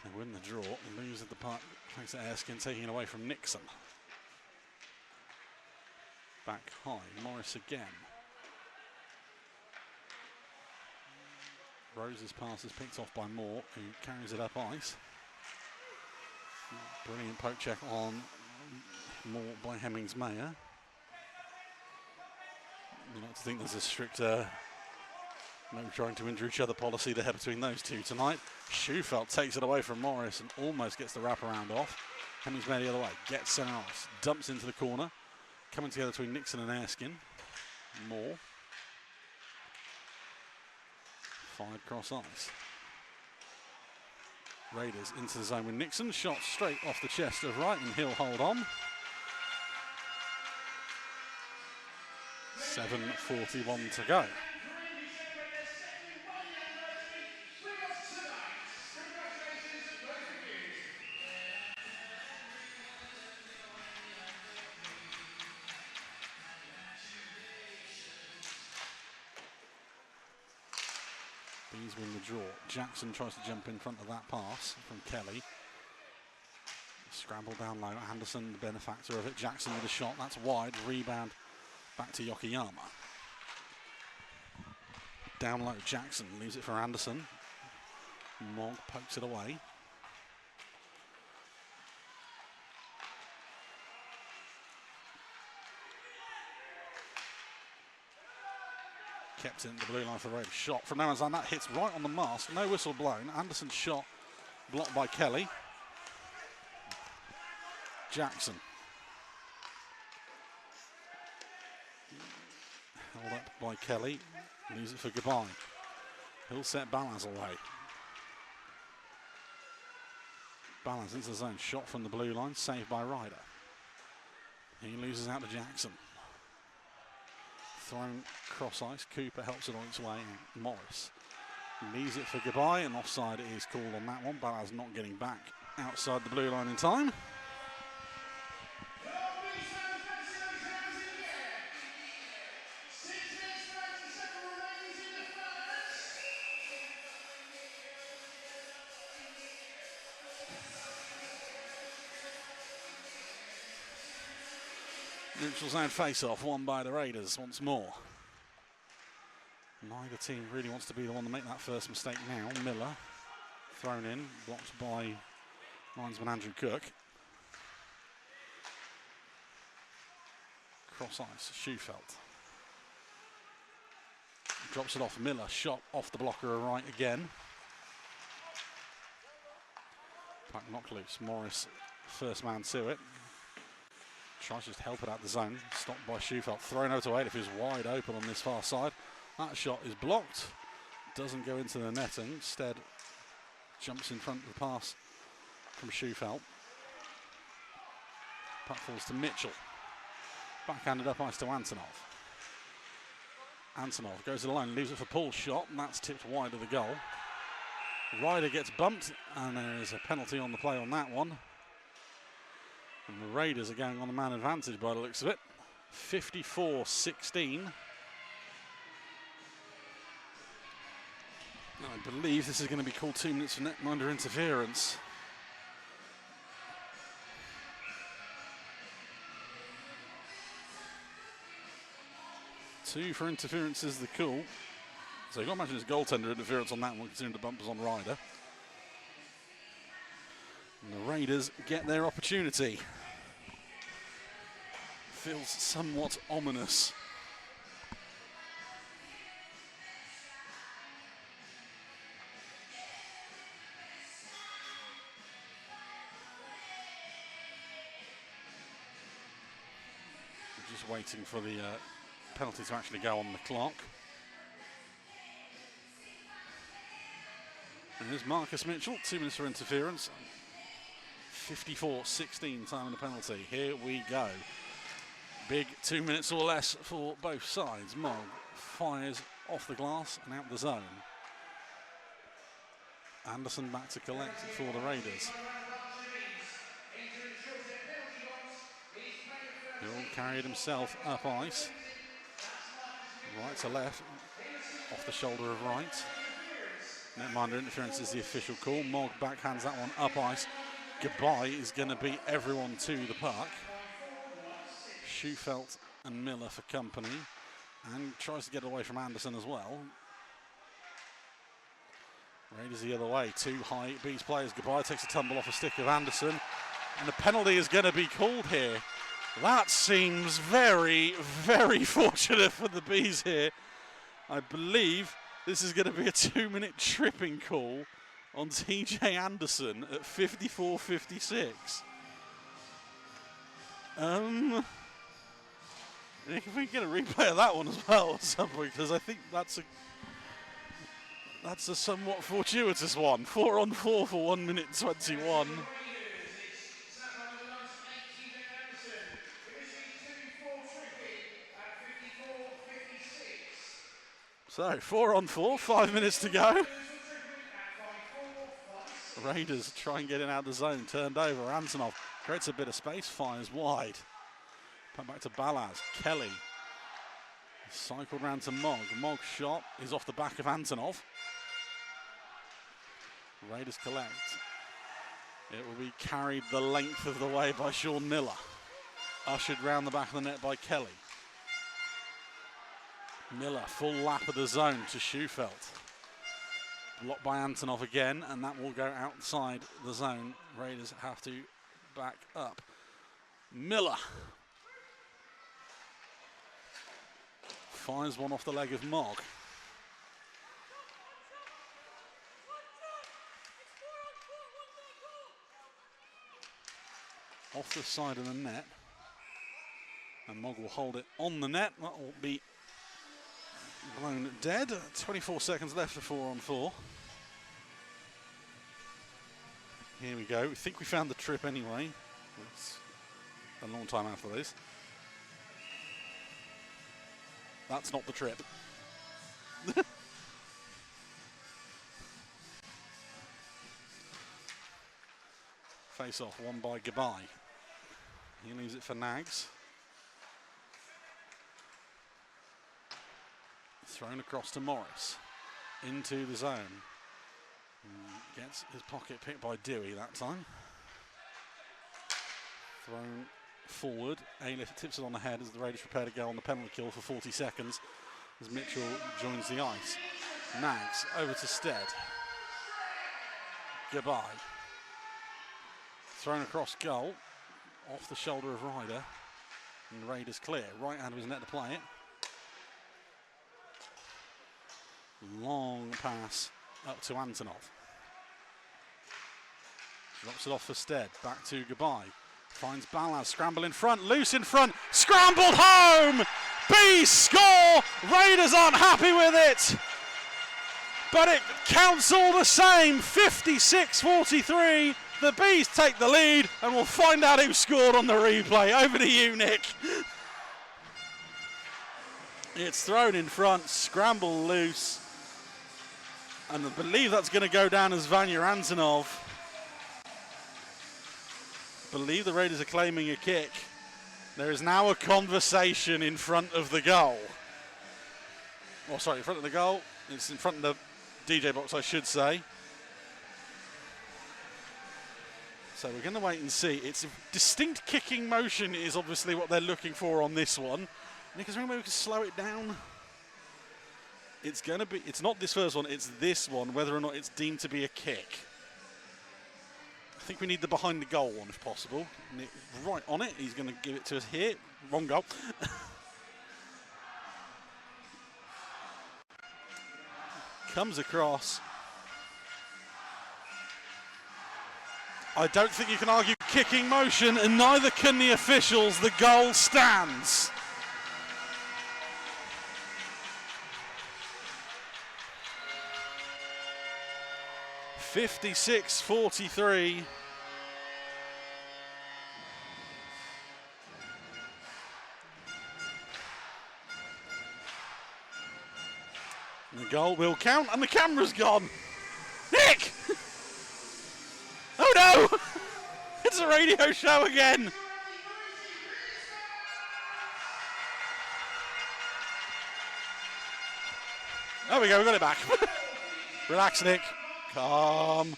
They win the draw, lose at the puck thanks to Erskine taking it away from Nixon. Back high, Morris again. Rose's pass is picked off by Moore, who carries it up ice. Brilliant poke check on Moore by Hemmings-Mayer. You like to think there's a strict no trying to injure each other policy there between those two tonight. Schufelt takes it away from Morris and almost gets the wraparound off. Hemmings-Mayer the other way, gets centre ice, dumps into the corner. Coming together between Nixon and Erskine. Moore. Fired cross ice. Raiders into the zone with Nixon. Shot straight off the chest of Wright and he'll hold on. 7:41 to go. Bees win the draw. Jackson tries to jump in front of that pass from Kelly. Scramble down low. Anderson, the benefactor of it. Jackson with a shot. That's wide. Rebound back to Yokoyama. Down low. Jackson leaves it for Anderson. Mogg pokes it away. Kept in the blue line for the Raiders. Shot from no one's line. That hits right on the mask. No whistle blown. Anderson's shot blocked by Kelly. Jackson. Held up by Kelly. Leaves it for Goodbye. He'll set Ballas away. Ballas into the zone. Shot from the blue line. Saved by Ryder. He loses out to Jackson. Thrown cross ice. Cooper helps it on its way. And Morris leaves it for Goodbye. And offside is called on that one. Ballas not getting back outside the blue line in time. Neutral zone face-off, won by the Raiders once more. Neither team really wants to be the one to make that first mistake now. Miller, thrown in, blocked by linesman Andrew Cook. Cross ice, Schufelt. Drops it off, Miller, shot off the blocker right again. Puck knocked loose, Morris first man to it. Tries to just help it out the zone. Stopped by Schufelt. Thrown over to Ailiff, who's wide open on this far side. That shot is blocked. Doesn't go into the netting. Instead, jumps in front of the pass from Schufelt. Puck falls to Mitchell. Backhanded up ice to Antonov. Antonov goes to the line, leaves it for Paul's shot, and that's tipped wide of the goal. Ryder gets bumped, and there is a penalty on the play on that one. And the Raiders are going on a man advantage by the looks of it. 54-16. I believe this is going to be called 2 minutes for netminder interference. Two for interference is the call. So you've got to imagine it's goaltender interference on that one, considering the bumpers on Ryder. And the Raiders get their opportunity. Feels somewhat ominous. We're just waiting for the penalty to actually go on the clock. And here's Marcus Mitchell, 2 minutes for interference. 54-16 time of the penalty. Here we go. Big 2 minutes or less for both sides. Mogg fires off the glass and out the zone. Anderson back to collect for the Raiders. Hill carried himself up ice. Right to left, off the shoulder of right. Netminder interference is the official call. Mogg backhands that one up ice. Goodbye is going to beat everyone to the puck. Schufelt and Miller for company, and tries to get away from Anderson as well. Raiders the other way, two high Bees players. Goodbye takes a tumble off a stick of Anderson, and the penalty is going to be called here. That seems very, very fortunate for the Bees here. I believe this is going to be a 2 minute tripping call on TJ Anderson at 54-56. If we get a replay of that one as well at some point, because I think that's a somewhat fortuitous one. 4 on 4 for 1 minute 21. So 4 on 4, 5 minutes to go. Raiders try and get in out the zone, turned over. Antonov creates a bit of space, fires wide. Come back to Balaz. Kelly cycled round to Mogg. Mogg's shot is off the back of Antonov. Raiders collect. It will be carried the length of the way by Sean Miller. Ushered round the back of the net by Kelly. Miller, full lap of the zone to Schufelt. Blocked by Antonov again, and that will go outside the zone. Raiders have to back up. Miller fires one off the leg of Mogg. Off the side of the net. And Mogg will hold it on the net. That will be blown dead. 24 seconds left for 4 on 4. Here we go. We think we found the trip anyway. It's a long time after this. That's not the trip. Face off, won by Goodbye. He leaves it for Nags. Thrown across to Morris. Into the zone. Gets his pocket picked by Dewey that time. Thrown forward. Ailiff tips it on the head as the Raiders prepare to go on the penalty kill for 40 seconds as Mitchell joins the ice. Nags over to Stead. Goodbye. Thrown across goal. Off the shoulder of Ryder. And the Raiders clear. Right hand of his net to play it. Long pass up to Antonov. Drops it off for Stead. Back to Goodbye. Finds Balaz. Scramble in front. Loose in front. Scrambled home. Bees score. Raiders aren't happy with it. But it counts all the same. 56-43. The Bees take the lead. And we'll find out who scored on the replay. Over to you, Nick. It's thrown in front. Scramble loose. And I believe that's going to go down as Vanya Antonov. I believe the Raiders are claiming a kick. There is now a conversation in front of the goal. Oh, sorry, in front of the goal. It's in front of the DJ box, I should say. So we're going to wait and see. It's a distinct kicking motion is obviously what they're looking for on this one. Nick, is there any way we can slow it down? It's going to be, it's not this first one, it's this one, whether or not it's deemed to be a kick. I think we need the behind the goal one if possible. Nick, right on it, he's going to give it to us here. Wrong goal. Comes across. I don't think you can argue kicking motion, and neither can the officials. The goal stands. (56-43). The goal will count, and the camera's gone. Nick! Oh no! It's a radio show again. There we go, we got it back. Relax, Nick. Calm.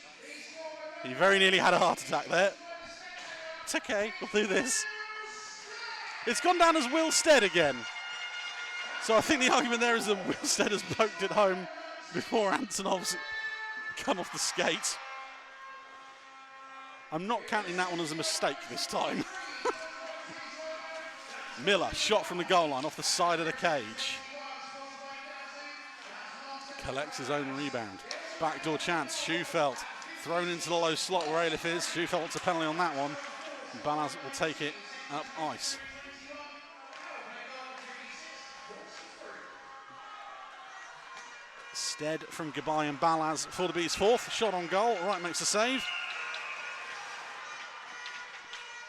You very nearly had a heart attack there. It's okay, we'll do this. It's gone down as Will Stead again. So I think the argument there is that Will Stead has poked it home before Antonov's come off the skate. I'm not counting that one as a mistake this time. Miller, shot from the goal line off the side of the cage. Collects his own rebound. Backdoor chance, Schufelt thrown into the low slot where Ailiff is. Schufelt wants a penalty on that one. Balaz will take it up ice. Stead from Goodbye and Balaz for the Bees' fourth. Shot on goal, Wright makes the save.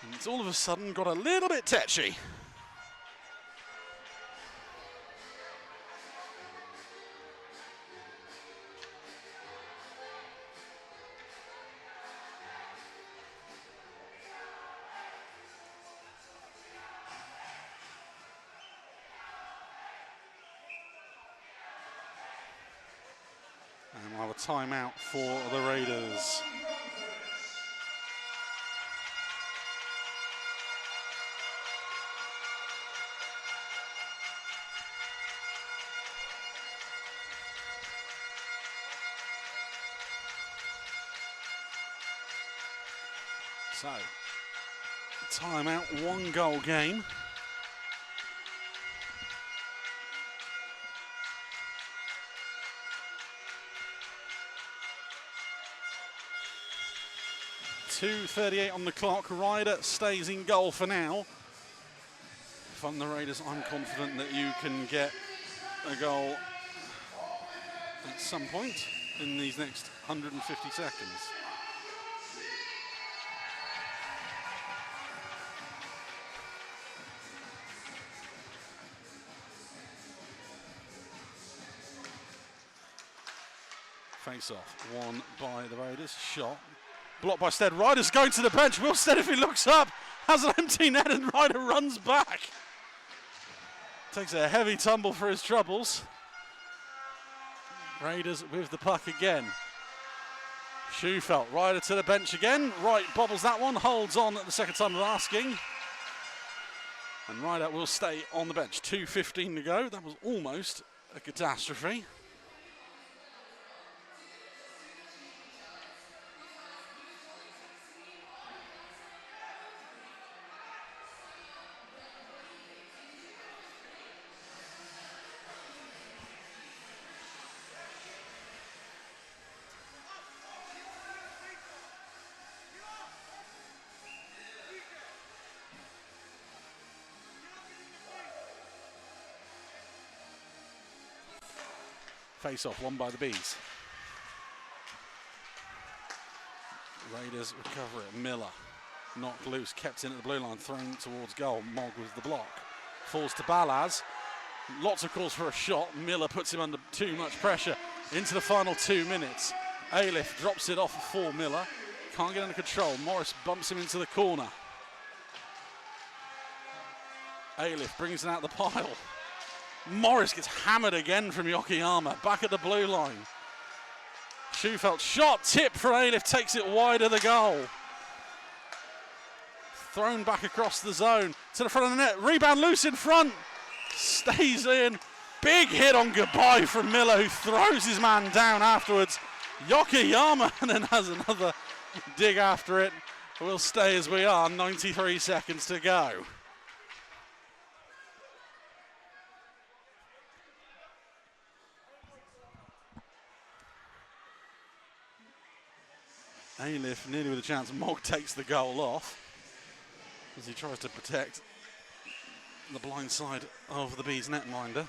And it's all of a sudden got a little bit tetchy. And we'll have a timeout for the Raiders. So, timeout, 1-goal game. .238 on the clock. Ryder stays in goal for now. From the Raiders, I'm confident that you can get a goal at some point in these next 150 seconds. Face off, won by the Raiders. Shot, blocked by Stead. Ryder's going to the bench. Will Stead, if he looks up, has an empty net and Ryder runs back. Takes a heavy tumble for his troubles. Raiders with the puck again. Schufelt, Ryder to the bench again. Wright bobbles that one, holds on at the second time of asking. And Ryder will stay on the bench. 2:15 to go. That was almost a catastrophe. Face off, won by the Bees. Raiders recover it. Miller knocked loose, kept in at the blue line, thrown towards goal. Mogg was the block. Falls to Balaz. Lots of calls for a shot. Miller puts him under too much pressure into the final 2 minutes. Ailiff drops it off for Miller. Can't get under control. Morris bumps him into the corner. Ailiff brings it out the pile. Morris gets hammered again from Yokoyama. Back at the blue line. Schufelt shot, tip for Ailiff, takes it wide of the goal. Thrown back across the zone to the front of the net. Rebound loose in front. Stays in. Big hit on goodbye from Miller, who throws his man down afterwards. Yokoyama then has another dig after it. We'll stay as we are, 93 seconds to go. Ailiff nearly with a chance. Mogg takes the goal off as he tries to protect the blind side of the Bees netminder.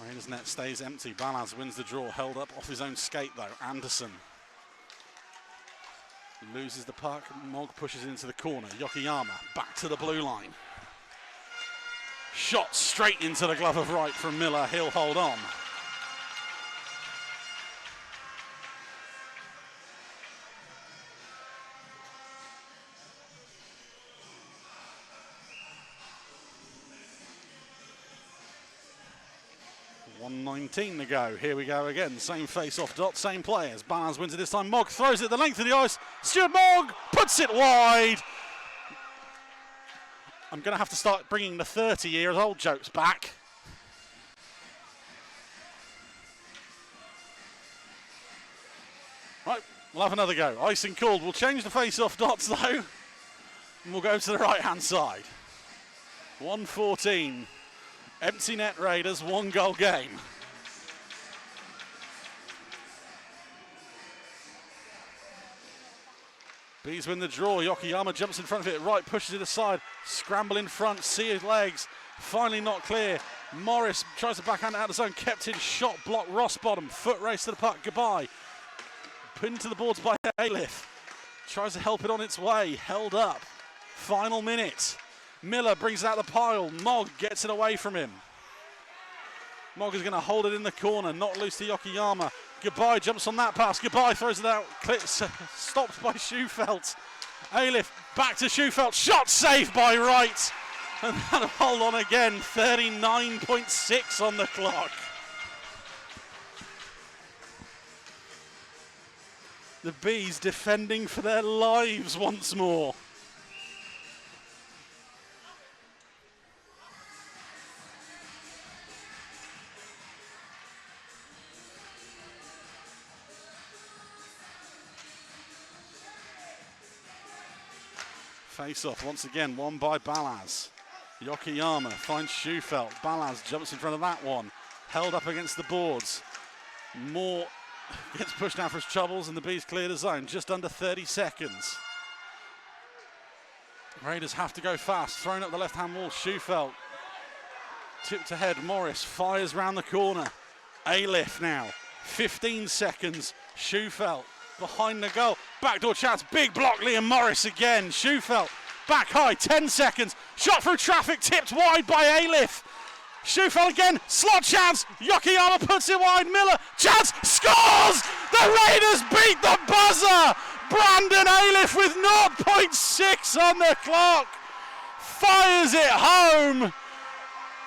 Raiders net stays empty. Balaz wins the draw, held up off his own skate though. Anderson loses the puck. Mogg pushes it into the corner. Yokoyama back to the blue line. Shot straight into the glove of right from Miller. He'll hold on. .119 to go. Here we go again. Same face-off dot, same players. Balaz wins it this time. Mogg throws it the length of the ice. Stuart Mogg puts it wide. I'm going to have to start bringing the 30-year-old jokes back. Right, we'll have another go. Icing called. We'll change the face-off dots though. And we'll go to the right-hand side. 1:14. Empty net Raiders, 1-goal game. Bees win the draw. Yokoyama jumps in front of it. Right pushes it aside. Scramble in front. See his legs. Finally not clear. Morris tries to backhand out of the zone. Kept in. Shot block. Rossbottom. Foot race to the puck. Goodbye. Pinned to the boards by Ailiff. Tries to help it on its way. Held up. Final minute. Miller brings it out the pile. Mogg gets it away from him. Mogg is going to hold it in the corner. Not loose to Yokoyama. Goodbye jumps on that pass. Goodbye throws it out. Stopped by Schufelt. Ailiff back to Schufelt. Shot saved by Wright. And that'll hold on again. 39.6 on the clock. The Bees defending for their lives once more. Face-off once again, won by Balaz. Yokoyama finds Schufelt. Balaz jumps in front of that one. Held up against the boards. Moore gets pushed out for his troubles and the Bees clear the zone. Just under 30 seconds. Raiders have to go fast. Thrown up the left-hand wall. Schufelt. Tipped ahead. Morris fires round the corner. Ailiff now. 15 seconds. Schufelt. Behind the goal, backdoor chance, big block, Liam Morris again. Schufelt, back high, 10 seconds. Shot through traffic, tipped wide by Ailiff. Schufelt again, slot chance. Yokoyama puts it wide, Miller, chance, scores! The Raiders beat the buzzer! Brandon Ailiff with 0.6 on the clock. Fires it home.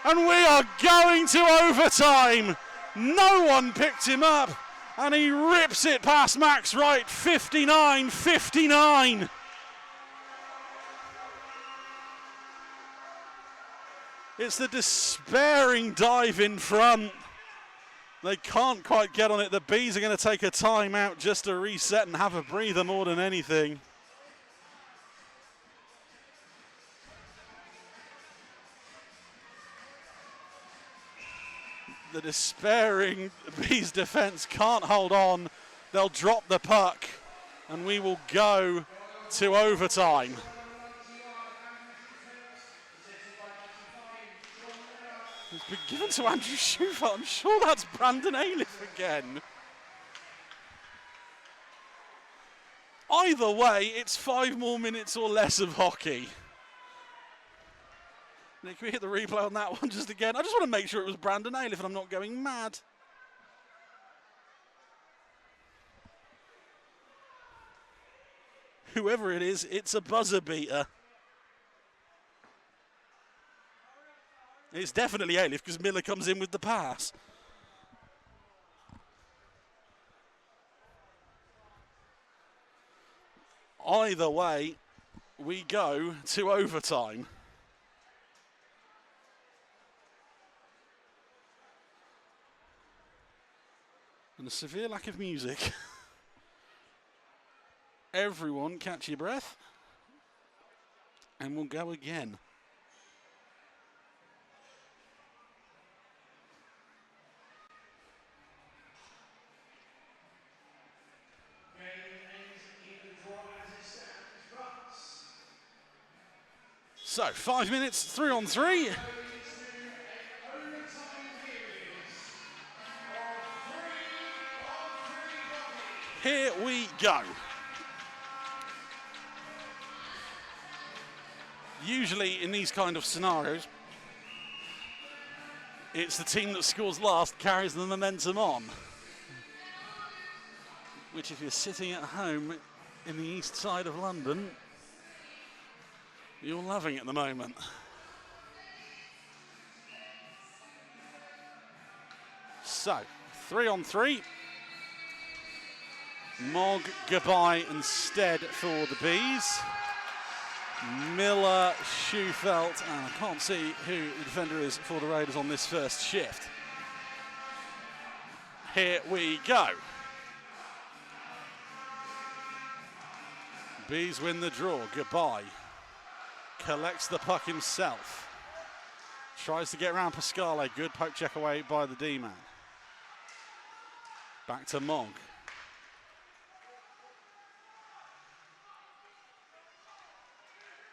And we are going to overtime. No one picked him up. And he rips it past Max Wright, 59-59. It's the despairing dive in front. They can't quite get on it. The Bees are going to take a timeout just to reset and have a breather more than anything. The despairing Bees defense can't hold on. They'll drop the puck and we will go to overtime. It's been given to Andrew Schufelt. I'm sure that's Brandon Ailiff again. Either way, it's 5 more minutes or less of hockey. Can we hit the replay on that one just again? I just want to make sure it was Brandon Ailiff and I'm not going mad. Whoever it is, it's a buzzer beater. It's definitely Ailiff because Miller comes in with the pass. Either way, we go to overtime. And a severe lack of music. Everyone catch your breath. And we'll go again. So, 5 minutes, 3 on 3. Here we go. Usually in these kind of scenarios, it's the team that scores last carries the momentum on. Which if you're sitting at home in the east side of London, you're loving at the moment. So, 3 on 3. Mogg, Goodbye and Stead for the Bees. Miller, Schufelt, and I can't see who the defender is for the Raiders on this first shift. Here we go. Bees win the draw. Goodbye. Collects the puck himself. Tries to get around Pascale. Good poke check away by the D-man. Back to Mogg.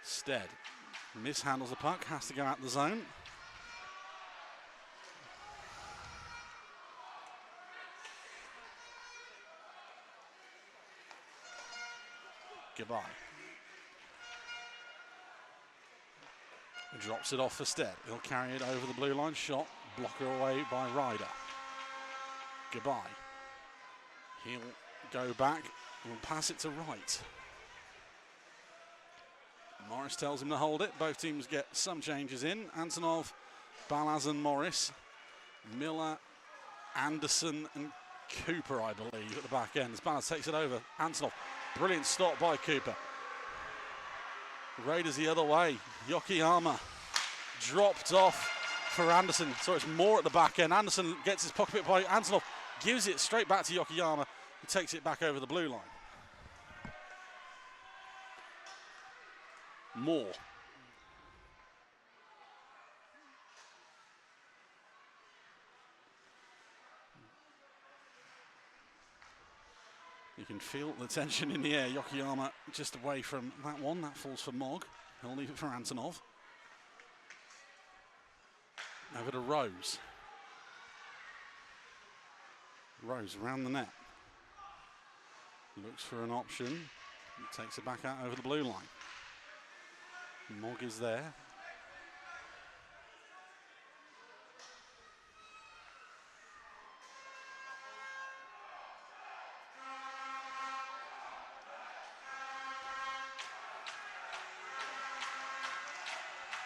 Stead mishandles the puck, has to go out the zone. Goodbye. Drops it off for Stead. He'll carry it over the blue line. Shot. Blocker away by Ryder. Goodbye. He'll go back. We'll pass it to Wright. Morris tells him to hold it. Both teams get some changes in. Antonov, Balaz and Morris. Miller, Anderson and Cooper, I believe, at the back end. As Balaz takes it over. Antonov. Brilliant stop by Cooper. Raiders the other way. Yokoyama dropped off for Anderson. So it's more at the back end. Anderson gets his pocket bit by Antonov. Gives it straight back to Yokoyama. He takes it back over the blue line. More. You can feel the tension in the air. Yokoyama just away from that one. That falls for Mogg. He'll leave it for Antonov. Over to Rose. Rose around the net. Looks for an option. Takes it back out over the blue line. Mogg is there.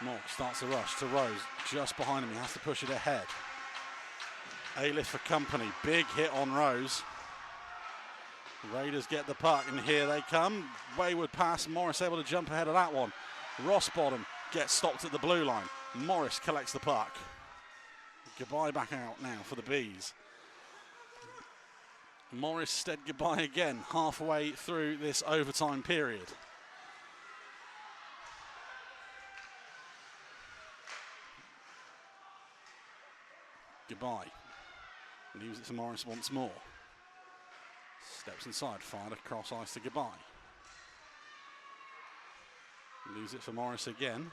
Mogg starts the rush to Rose, just behind him. He has to push it ahead. Ailiff for company. Big hit on Rose. Raiders get the puck, and here they come. Wayward pass. Morris able to jump ahead of that one. Rossbottom gets stopped at the blue line. Morris collects the puck. Goodbye back out now for the Bees. Morris Stead goodbye again, halfway through this overtime period. Goodbye. Leaves it to Morris once more. Steps inside, fired across ice to Goodbye. Leaves it for Morris again.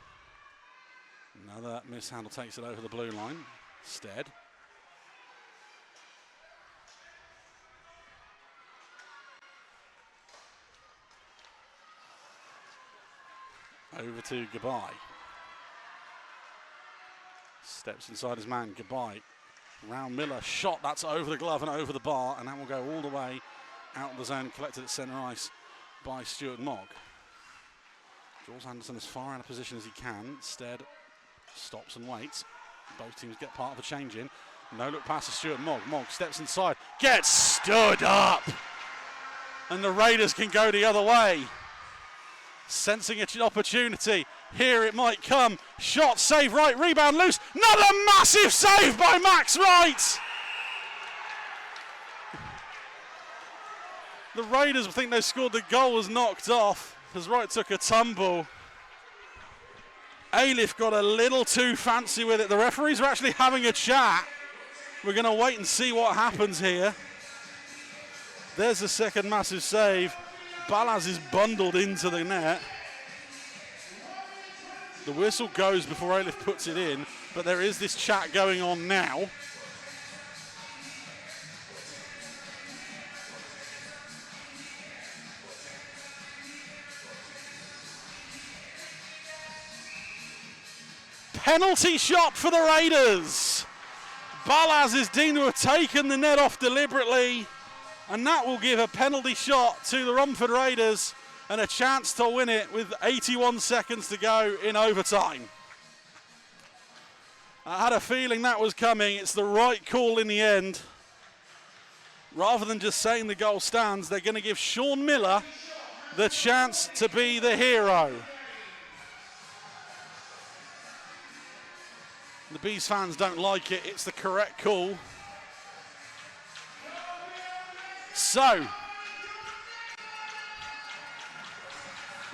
Another mishandle takes it over the blue line. Stead. Over to Gabai. Steps inside his man, Gabai. Round Miller, shot, that's over the glove and over the bar, and that will go all the way out of the zone, collected at centre ice by Stuart Mogg. Jules Anderson as far out of position as he can. Stead stops and waits. Both teams get part of a change in. No look pass to Stuart Mogg. Mogg steps inside, gets stood up! And the Raiders can go the other way. Sensing an opportunity. Here it might come. Shot, save right, rebound loose. Another massive save by Max Wright. The Raiders think they scored, the goal was knocked off as Wright took a tumble. Ailiff got a little too fancy with it. The referees are actually having a chat. We're going to wait and see what happens here. There's the second massive save. Balaz is bundled into the net. The whistle goes before Ailiff puts it in, but there is this chat going on now. Penalty shot for the Raiders. Balaz is deemed to have taken the net off deliberately, and that will give a penalty shot to the Romford Raiders and a chance to win it with 81 seconds to go in overtime. I had a feeling that was coming. It's the right call in the end. Rather than just saying the goal stands, they're going to give Sean Miller the chance to be the hero. The Bees fans don't like it. It's the correct call. So,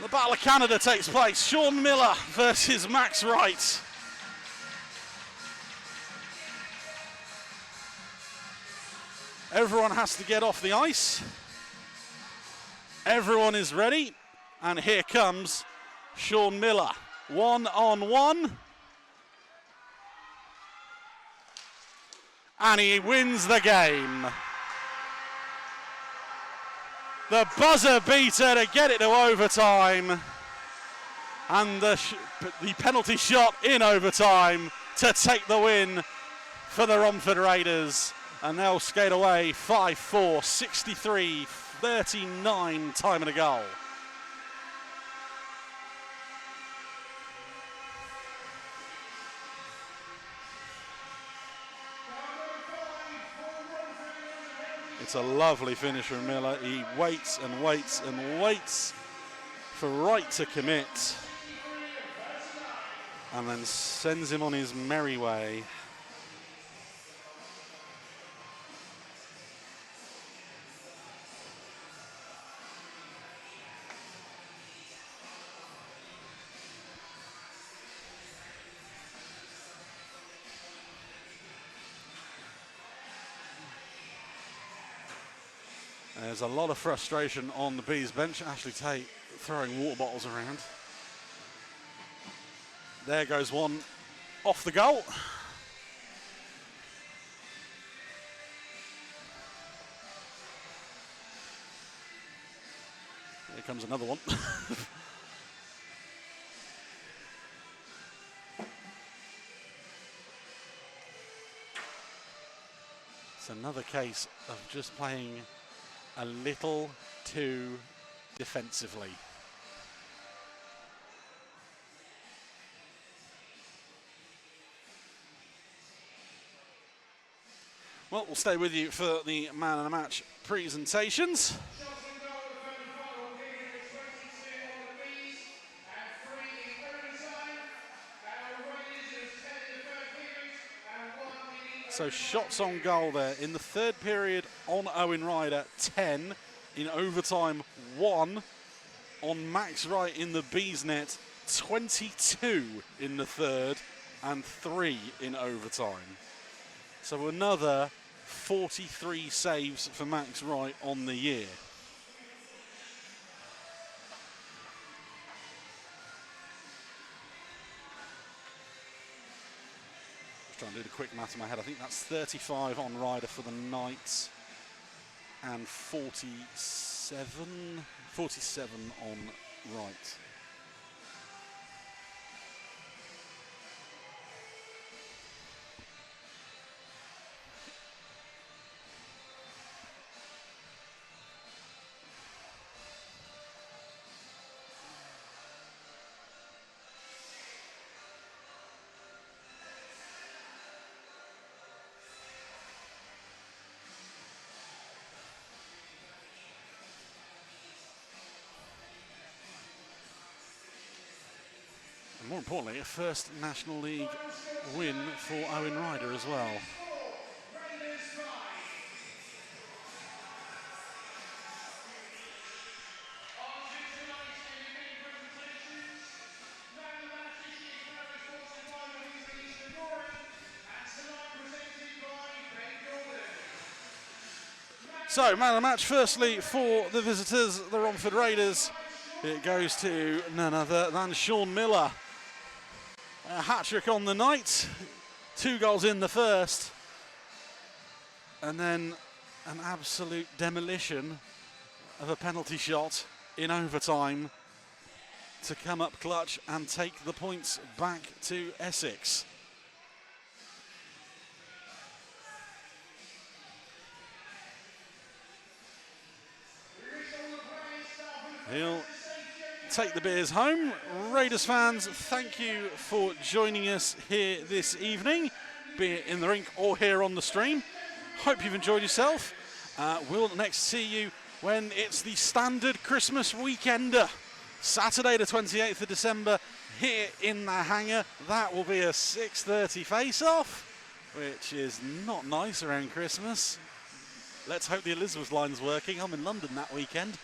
the Battle of Canada takes place. Sean Miller versus Max Wright. Everyone has to get off the ice. Everyone is ready. And here comes Sean Miller. 1-on-1. And he wins the game. The buzzer beater to get it to overtime. And the penalty shot in overtime to take the win for the Romford Raiders. And they'll skate away 5-4, 63-39 time and a goal. It's a lovely finish from Miller. He waits and waits and waits for Wright to commit, and then sends him on his merry way. There's a lot of frustration on the Bees bench. Ashley Tate throwing water bottles around. There goes one off the goal. Here comes another one. It's another case of just playing a little too defensively. Well, we'll stay with you for the man of the match presentations. So shots on goal there in the third period on Owen Ryder, 10. In overtime, 1. On Max Wright in the Bees net, 22 in the third and 3 in overtime. So another 43 saves for Max Wright on the year. Trying to do the quick math in my head. I think that's 35 on rider for the night and 47 on right. And more importantly, a first National League win for Owen Ryder as well. So, man of the match, firstly for the visitors, the Romford Raiders. It goes to none other than Sean Miller. A hat-trick on the night, 2 goals in the first, and then an absolute demolition of a penalty shot in overtime to come up clutch and take the points back to Essex. He'll take the beers home. Raiders fans, thank you for joining us here this evening, be it in the rink or here on the stream. Hope you've enjoyed yourself. We'll next see you when it's the standard Christmas weekender. Saturday the 28th of December here in the hangar. That will be a 6:30 face-off, which is not nice around Christmas. Let's hope the Elizabeth line's working. I'm in London that weekend.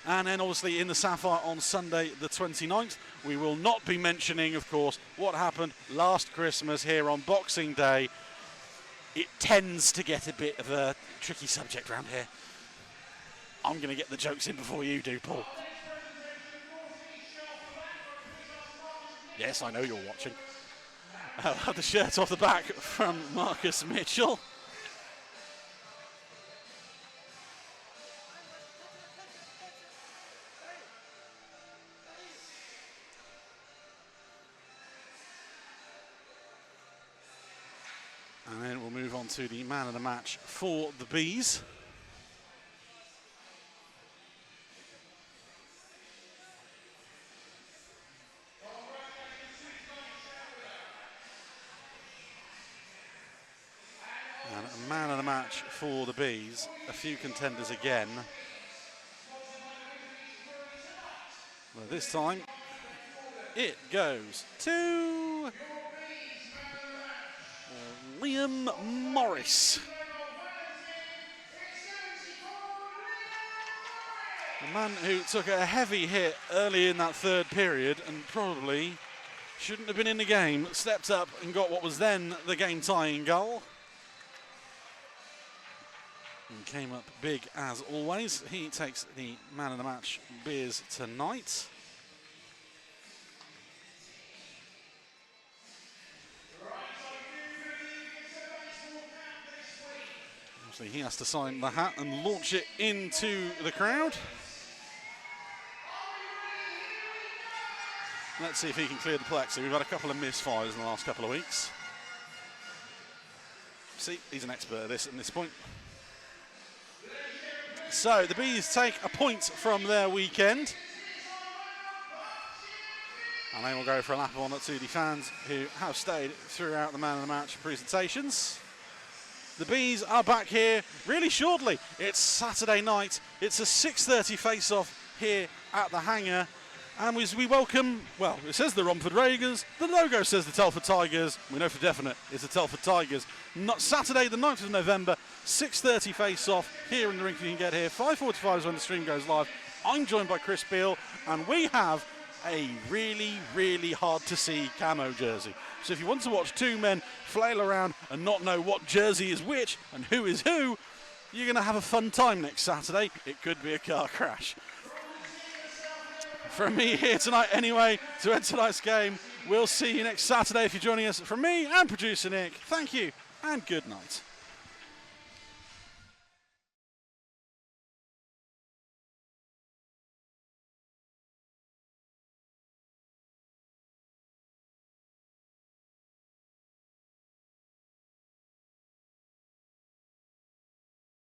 And then obviously in the Sapphire on Sunday the 29th, we will not be mentioning, of course, what happened last Christmas here on Boxing Day. It tends to get a bit of a tricky subject around here. I'm going to get the jokes in before you do, Paul. Yes, I know you're watching. I'll have the shirt off the back from Marcus Mitchell. And then we'll move on to the man of the match for the Bees. And a man of the match for the Bees, a few contenders again. But this time, it goes to Liam Morris. The man who took a heavy hit early in that third period and probably shouldn't have been in the game, stepped up and got what was then the game-tying goal. And came up big as always. He takes the man of the match beers tonight. He has to sign the hat and launch it into the crowd. Let's see if he can clear the plexi. We've had a couple of misfires in the last couple of weeks. See, he's an expert at this point. So the Bees take a point from their weekend. And they will go for a lap of honour to the fans who have stayed throughout the man of the match presentations. The Bees are back here really shortly. It's Saturday night. It's a 6:30 face-off here at the hangar. And we welcome, well, it says the Romford Raiders. The logo says the Telford Tigers. We know for definite it's the Telford Tigers. Not Saturday, the 9th of November, 6:30 face-off here in the rink. You can get here. 5:45 is when the stream goes live. I'm joined by Chris Beale, and we have a really, really hard to see camo jersey. So if you want to watch two men flail around and not know what jersey is which and who is who, you're going to have a fun time next Saturday. It could be a car crash. From me here tonight anyway, to end tonight's game, We'll see you next Saturday if you're joining us. From me and producer Nick, thank you and good night.